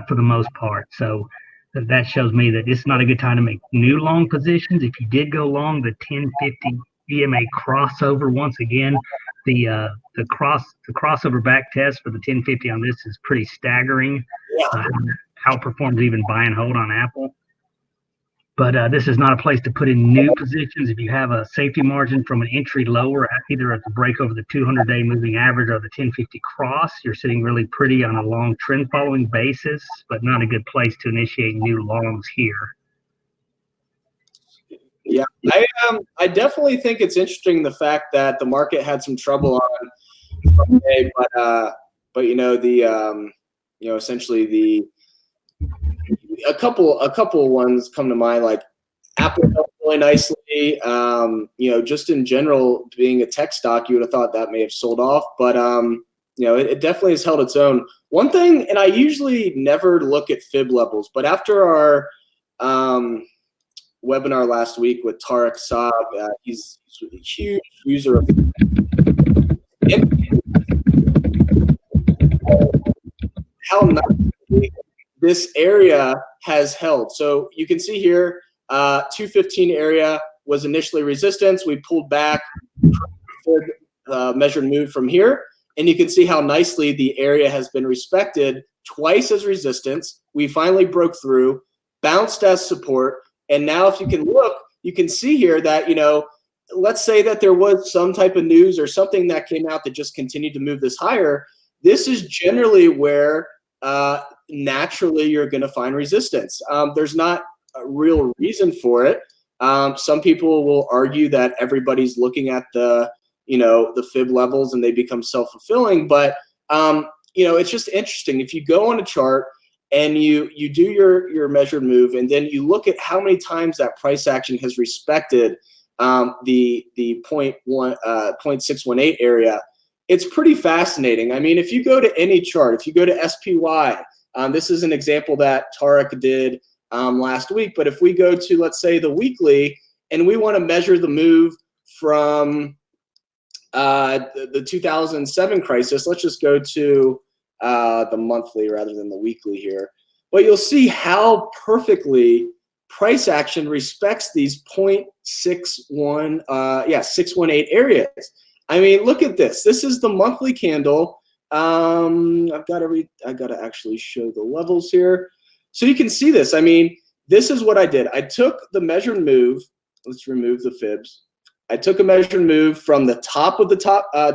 for the most part. So that shows me that it's not a good time to make new long positions. If you did go long, the 1050 EMA crossover, once again, the crossover back test for the 1050 on this is pretty staggering. Outperforms even buy and hold on Apple. But this is not a place to put in new positions. If you have a safety margin from an entry lower, either at the break over the 200-day moving average or the 1050 cross, you're sitting really pretty on a long trend following basis, but not a good place to initiate new longs here. Yeah, I definitely think it's interesting the fact that the market had some trouble on Friday, but essentially a couple ones come to mind, like Apple felt really nicely. Just in general, being a tech stock, you would have thought that may have sold off, but it definitely has held its own. One thing, and I usually never look at fib levels, but after our webinar last week with Tarek Saab, he's a huge user of and how nicely this area has held. So you can see here, 215 area was initially resistance. We pulled back, measured move from here, and you can see how nicely the area has been respected twice as resistance. We finally broke through, bounced as support, and now if you can look, you can see here that, you know, let's say that there was some type of news or something that came out that just continued to move this higher. This is generally where naturally you're going to find resistance. There's not a real reason for it. Some people will argue that everybody's looking at the, you know, the fib levels and they become self-fulfilling, but you know, it's just interesting. If you go on a chart and you do your measured move, and then you look at how many times that price action has respected the 0.618 area, it's pretty fascinating. I mean, if you go to any chart, if you go to SPY, this is an example that Tarek did last week, but if we go to, let's say, the weekly, and we want to measure the move from the 2007 crisis, let's just go to the monthly rather than the weekly here. But you'll see how perfectly price action respects these 618 areas. I mean, look at this. This is the monthly candle. I got to actually show the levels here. So you can see this. I mean, this is what I did. I took the measured move. Let's remove the fibs. I took a measured move from the top of the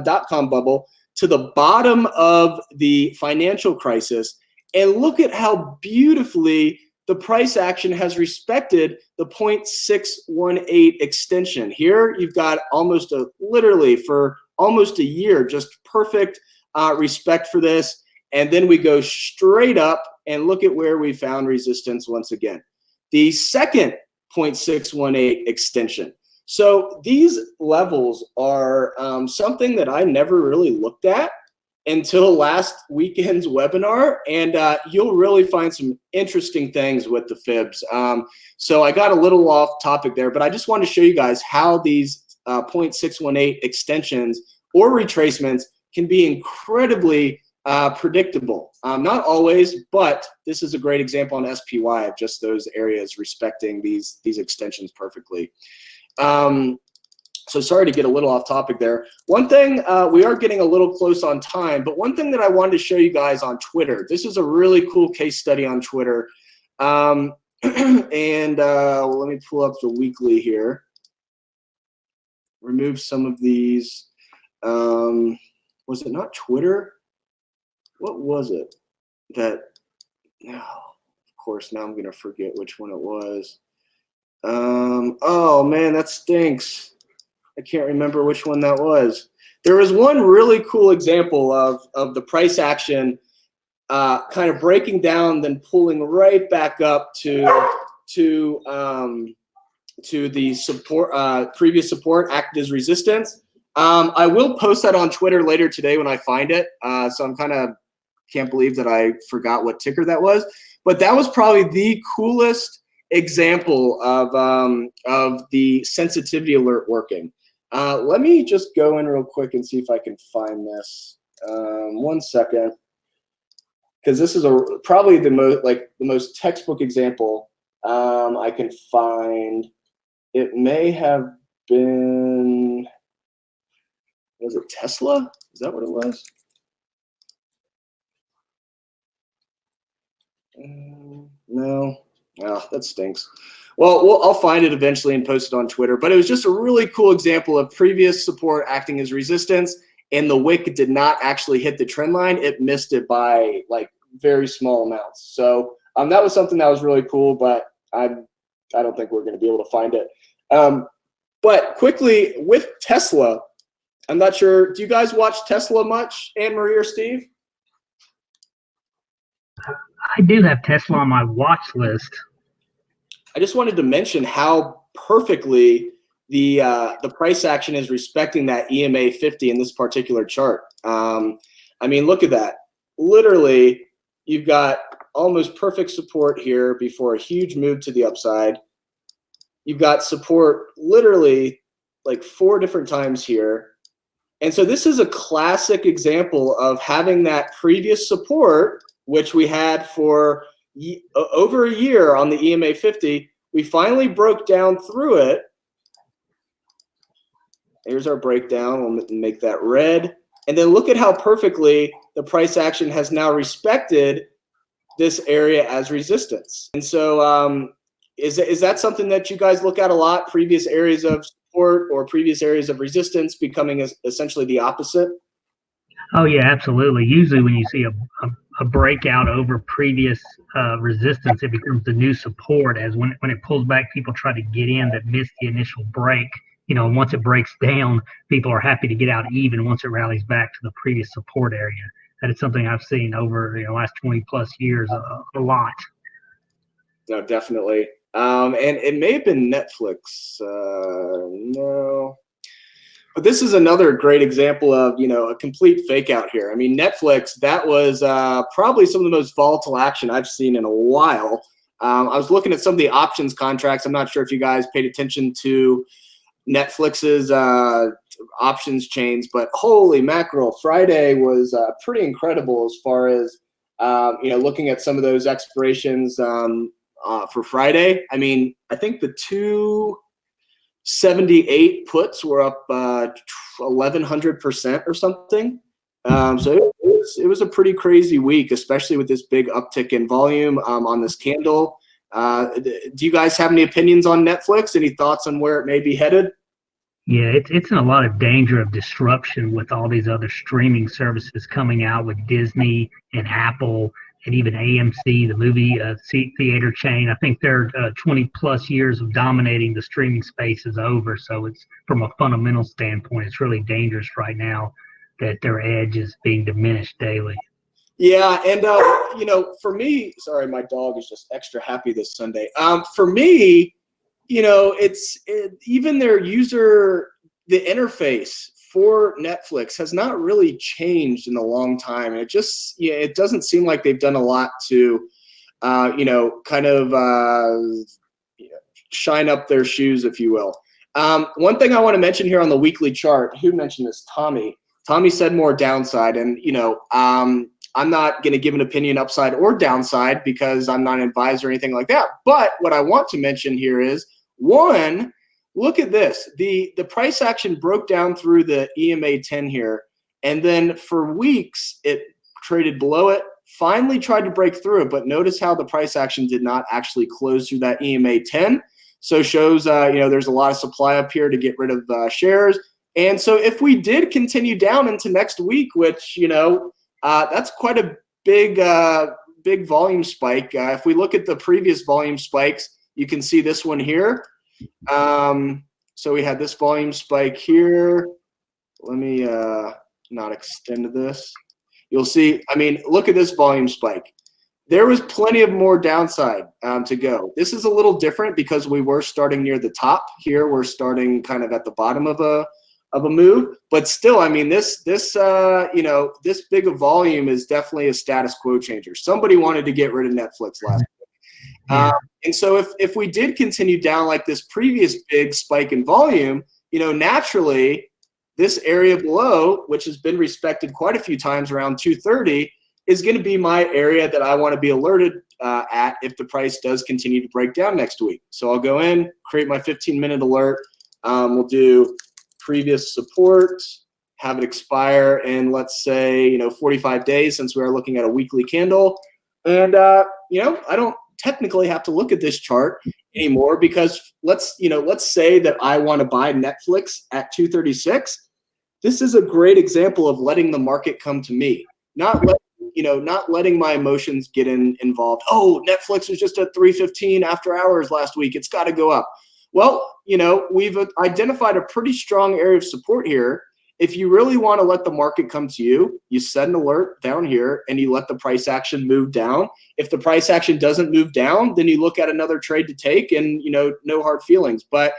dot-com bubble to the bottom of the financial crisis. And look at how beautifully the price action has respected the 0.618 extension. Here you've got almost literally for almost a year, just perfect respect for this. And then we go straight up and look at where we found resistance once again. The second 0.618 extension. So these levels are something that I never really looked at until last weekend's webinar, and you'll really find some interesting things with the fibs. So I got a little off topic there, but I just wanted to show you guys how these 0.618 extensions or retracements can be incredibly predictable. Not always, but this is a great example on SPY of just those areas respecting these extensions perfectly. So sorry to get a little off topic there. One thing, we are getting a little close on time, but one thing that I wanted to show you guys on Twitter, this is a really cool case study on Twitter. And let me pull up the weekly here. Remove some of these. Was it not Twitter? What was it? That, oh, of course, now I'm going to forget which one it was. Oh man, that stinks. I can't remember which one that was. There was one really cool example of the price action kind of breaking down, then pulling right back up to the support, previous support, acted as resistance. I will post that on Twitter later today when I find it. So I'm kind of can't believe that I forgot what ticker that was, but that was probably the coolest example of the sensitivity alert working. Let me just go in real quick and see if I can find this. 1 second, because this is probably the most textbook example I can find. It may have been, was it Tesla? Is that what it was? No. Oh, that stinks. Well, I'll find it eventually and post it on Twitter. But it was just a really cool example of previous support acting as resistance, and the wick did not actually hit the trend line. It missed it by like very small amounts. So that was something that was really cool, but I don't think we're going to be able to find it. But quickly with Tesla, I'm not sure. Do you guys watch Tesla much, Anne-Marie or Steve? I do have Tesla on my watch list. I just wanted to mention how perfectly the price action is respecting that EMA 50 in this particular chart. I mean, look at that. Literally, you've got almost perfect support here before a huge move to the upside. You've got support literally like 4 different times here. And so this is a classic example of having that previous support which we had for over a year on the EMA 50. We finally broke down through it. Here's our breakdown. We'll make that red. And then look at how perfectly the price action has now respected this area as resistance. And so is that something that you guys look at a lot, previous areas of support or previous areas of resistance becoming essentially the opposite? Oh yeah, absolutely. Usually when you see a breakout over previous resistance, it becomes the new support. As when it pulls back, people try to get in that missed the initial break. You know, once it breaks down, people are happy to get out even once it rallies back to the previous support area. That is something I've seen over the last 20 plus years a lot. No, definitely. And it may have been Netflix. No. But this is another great example of, a complete fake out here. I mean, Netflix, that was probably some of the most volatile action I've seen in a while. I was looking at some of the options contracts. I'm not sure if you guys paid attention to Netflix's options chains, but holy mackerel, Friday was pretty incredible as far as, looking at some of those expirations for Friday. I mean, I think the 278 puts were up 1,100% or something. So it was a pretty crazy week, especially with this big uptick in volume on this candle. Do you guys have any opinions on Netflix? Any thoughts on where it may be headed? Yeah, it's in a lot of danger of disruption with all these other streaming services coming out with Disney and Apple and even AMC, the movie theater chain. I think their 20 plus years of dominating the streaming space is over. So it's, from a fundamental standpoint, it's really dangerous right now that their edge is being diminished daily. Yeah, and for me, sorry, my dog is just extra happy this Sunday. For me, even their the interface for Netflix has not really changed in a long time. And it doesn't seem like they've done a lot to, shine up their shoes, if you will. One thing I want to mention here on the weekly chart, who mentioned this? Tommy. Tommy said more downside, and I'm not going to give an opinion upside or downside because I'm not an advisor or anything like that. But what I want to mention here is, one, look at this. The price action broke down through the EMA 10 here, and then for weeks it traded below it, finally tried to break through it, but notice how the price action did not actually close through that EMA 10. So shows, there's a lot of supply up here to get rid of shares. And so if we did continue down into next week, which, that's quite a big volume spike. If we look at the previous volume spikes, you can see this one here. So we had this volume spike here. Let me not extend this. You'll see, look at this volume spike. There was plenty of more downside to go. This is a little different because we were starting near the top. Here we're starting kind of at the bottom of a move, but still, this big a volume is definitely a status quo changer. Somebody wanted to get rid of Netflix last week. And so if we did continue down like this previous big spike in volume, naturally this area below, which has been respected quite a few times around 230, is going to be my area that I want to be alerted at if the price does continue to break down next week. So I'll go in, create my 15-minute alert. We'll do previous support, have it expire in, let's say, 45 days, since we are looking at a weekly candle. And, I don't technically have to look at this chart anymore because let's say that I want to buy Netflix at 236. This is a great example of letting the market come to me, not letting my emotions get involved. Oh, Netflix was just at 315 after hours last week. It's got to go up. Well, we've identified a pretty strong area of support here. If you really want to let the market come to you, you set an alert down here and you let the price action move down. If the price action doesn't move down, then you look at another trade to take and, no hard feelings. But,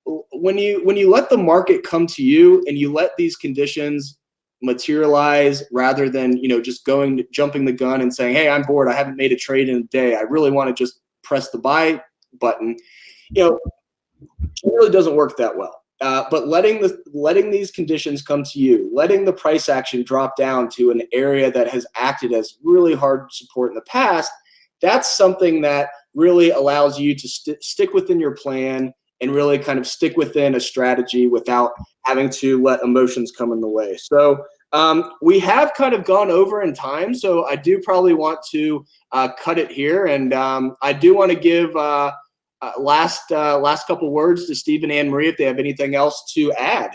when you let the market come to you and you let these conditions materialize rather than, just jumping the gun and saying, hey, I'm bored, I haven't made a trade in a day, I really want to just press the buy button, it really doesn't work that well. but letting these conditions come to you, letting the price action drop down to an area that has acted as really hard support in the past, that's something that really allows you to stick within your plan and really kind of stick within a strategy without having to let emotions come in the way. So we have kind of gone over in time, so I do probably want to cut it here, and I do want to give last couple words to Steve and Anne-Marie if they have anything else to add.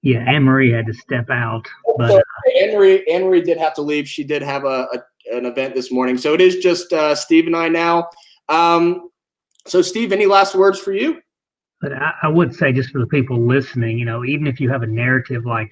Yeah, Anne-Marie had to step out, but So Anne-Marie did have to leave. She did have an event this morning, so it is just Steve and I now. So Steve, any last words for you? But I would say, just for the people listening, even if you have a narrative like,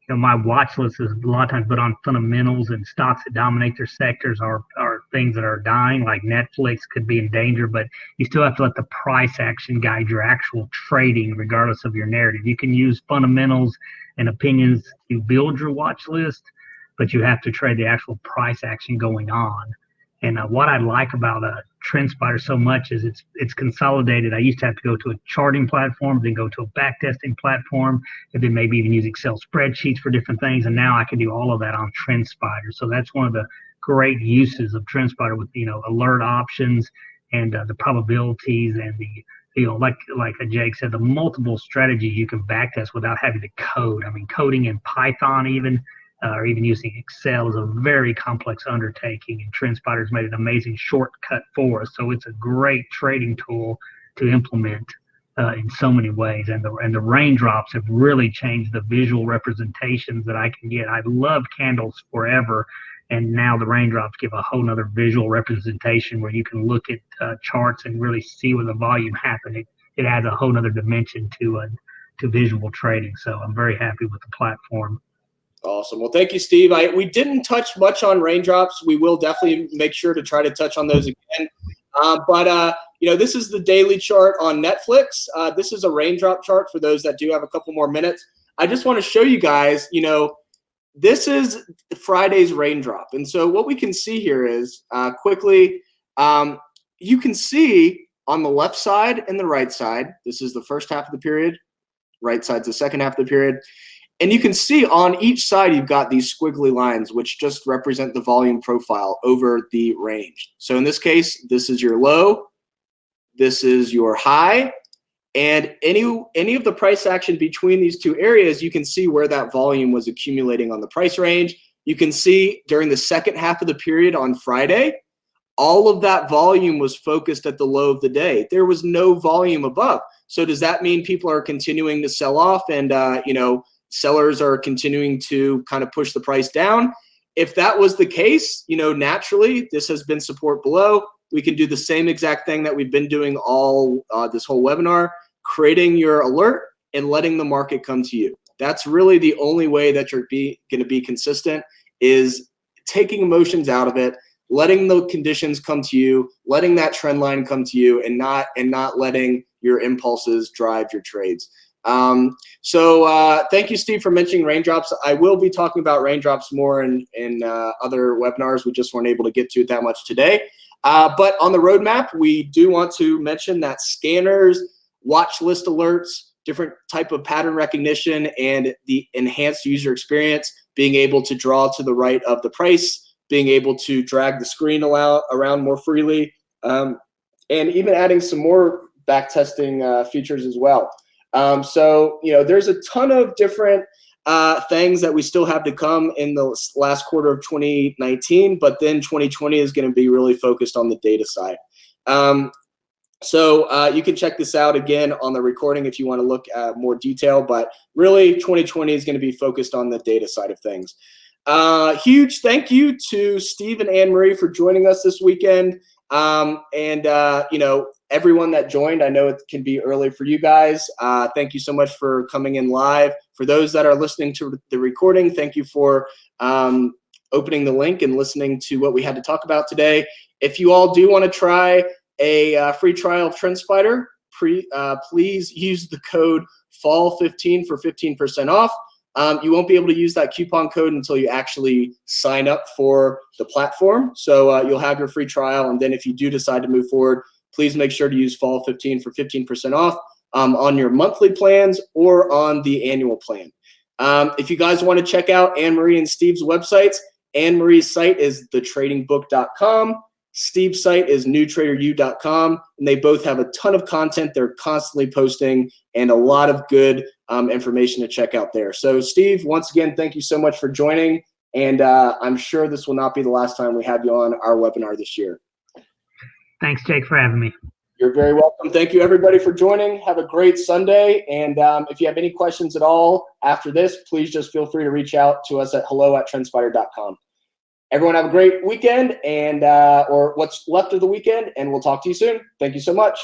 my watch list is a lot of times, but on fundamentals and stocks that dominate their sectors are things that are dying, like Netflix could be in danger, but you still have to let the price action guide your actual trading, regardless of your narrative. You can use fundamentals and opinions to build your watch list, but you have to trade the actual price action going on. And what I like about TrendSpider so much is it's consolidated. I used to have to go to a charting platform, then go to a backtesting platform, and then maybe even use Excel spreadsheets for different things. And now I can do all of that on TrendSpider. So that's one of the great uses of TrendSpider, with alert options and the probabilities and the like Jake said, the multiple strategies you can backtest without having to code. I mean, coding in Python even. Or even using Excel is a very complex undertaking, and TrendSpider's made an amazing shortcut for us. So it's a great trading tool to implement in so many ways. And the raindrops have really changed the visual representations that I can get. I loved candles forever, and now the raindrops give a whole nother visual representation where you can look at charts and really see where the volume happened. It adds a whole nother dimension to visual trading. So I'm very happy with the platform. Awesome. Well, thank you, Steve. We didn't touch much on raindrops. We will definitely make sure to try to touch on those again. But this is the daily chart on Netflix. This is a raindrop chart for those that do have a couple more minutes. I just want to show you guys, this is Friday's raindrop. And so what we can see here is quickly, you can see on the left side and the right side, this is the first half of the period, right side's the second half of the period. And you can see on each side, you've got these squiggly lines, which just represent the volume profile over the range. So in this case, this is your low, this is your high, and any of the price action between these two areas, you can see where that volume was accumulating on the price range. You can see during the second half of the period on Friday, all of that volume was focused at the low of the day. There was no volume above. So does that mean people are continuing to sell off and, sellers are continuing to kind of push the price down? If that was the case, naturally, this has been support below. We can do the same exact thing that we've been doing all this whole webinar, creating your alert and letting the market come to you. That's really the only way that you're going to be consistent, is taking emotions out of it, letting the conditions come to you, letting that trend line come to you, and not letting your impulses drive your trades. So thank you, Steve, for mentioning raindrops. I will be talking about raindrops more in other webinars. We just weren't able to get to it that much today. But on the roadmap, we do want to mention that scanners, watch list alerts, different type of pattern recognition, and the enhanced user experience, being able to draw to the right of the price, being able to drag the screen around more freely, and even adding some more backtesting features as well. So there's a ton of different things that we still have to come in the last quarter of 2019, but then 2020 is going to be really focused on the data side. So you can check this out again on the recording if you want to look at more detail, but really 2020 is going to be focused on the data side of things. Huge thank you to Steve and Anne-Marie for joining us this weekend. Everyone that joined, I know it can be early for you guys. Thank you so much for coming in live. For those that are listening to the recording, thank you for opening the link and listening to what we had to talk about today. If you all do want to try a free trial of TrendSpider, please use the code FALL15 for 15% off. You won't be able to use that coupon code until you actually sign up for the platform. So you'll have your free trial, and then if you do decide to move forward, please make sure to use FALL15 for 15% off. on your monthly plans or on the annual plan. If you guys want to check out Anne-Marie and Steve's websites, Anne-Marie's site is thetradingbook.com. Steve's site is newtraderu.com, and they both have a ton of content they're constantly posting and a lot of good information to check out there. So Steve, once again, thank you so much for joining, and I'm sure this will not be the last time we have you on our webinar this year. Thanks, Jake, for having me. You're very welcome. Thank you, everybody, for joining. Have a great Sunday, and if you have any questions at all after this, please just feel free to reach out to us at hello@trendspider.com. Everyone have a great weekend and or what's left of the weekend, and we'll talk to you soon. Thank you so much.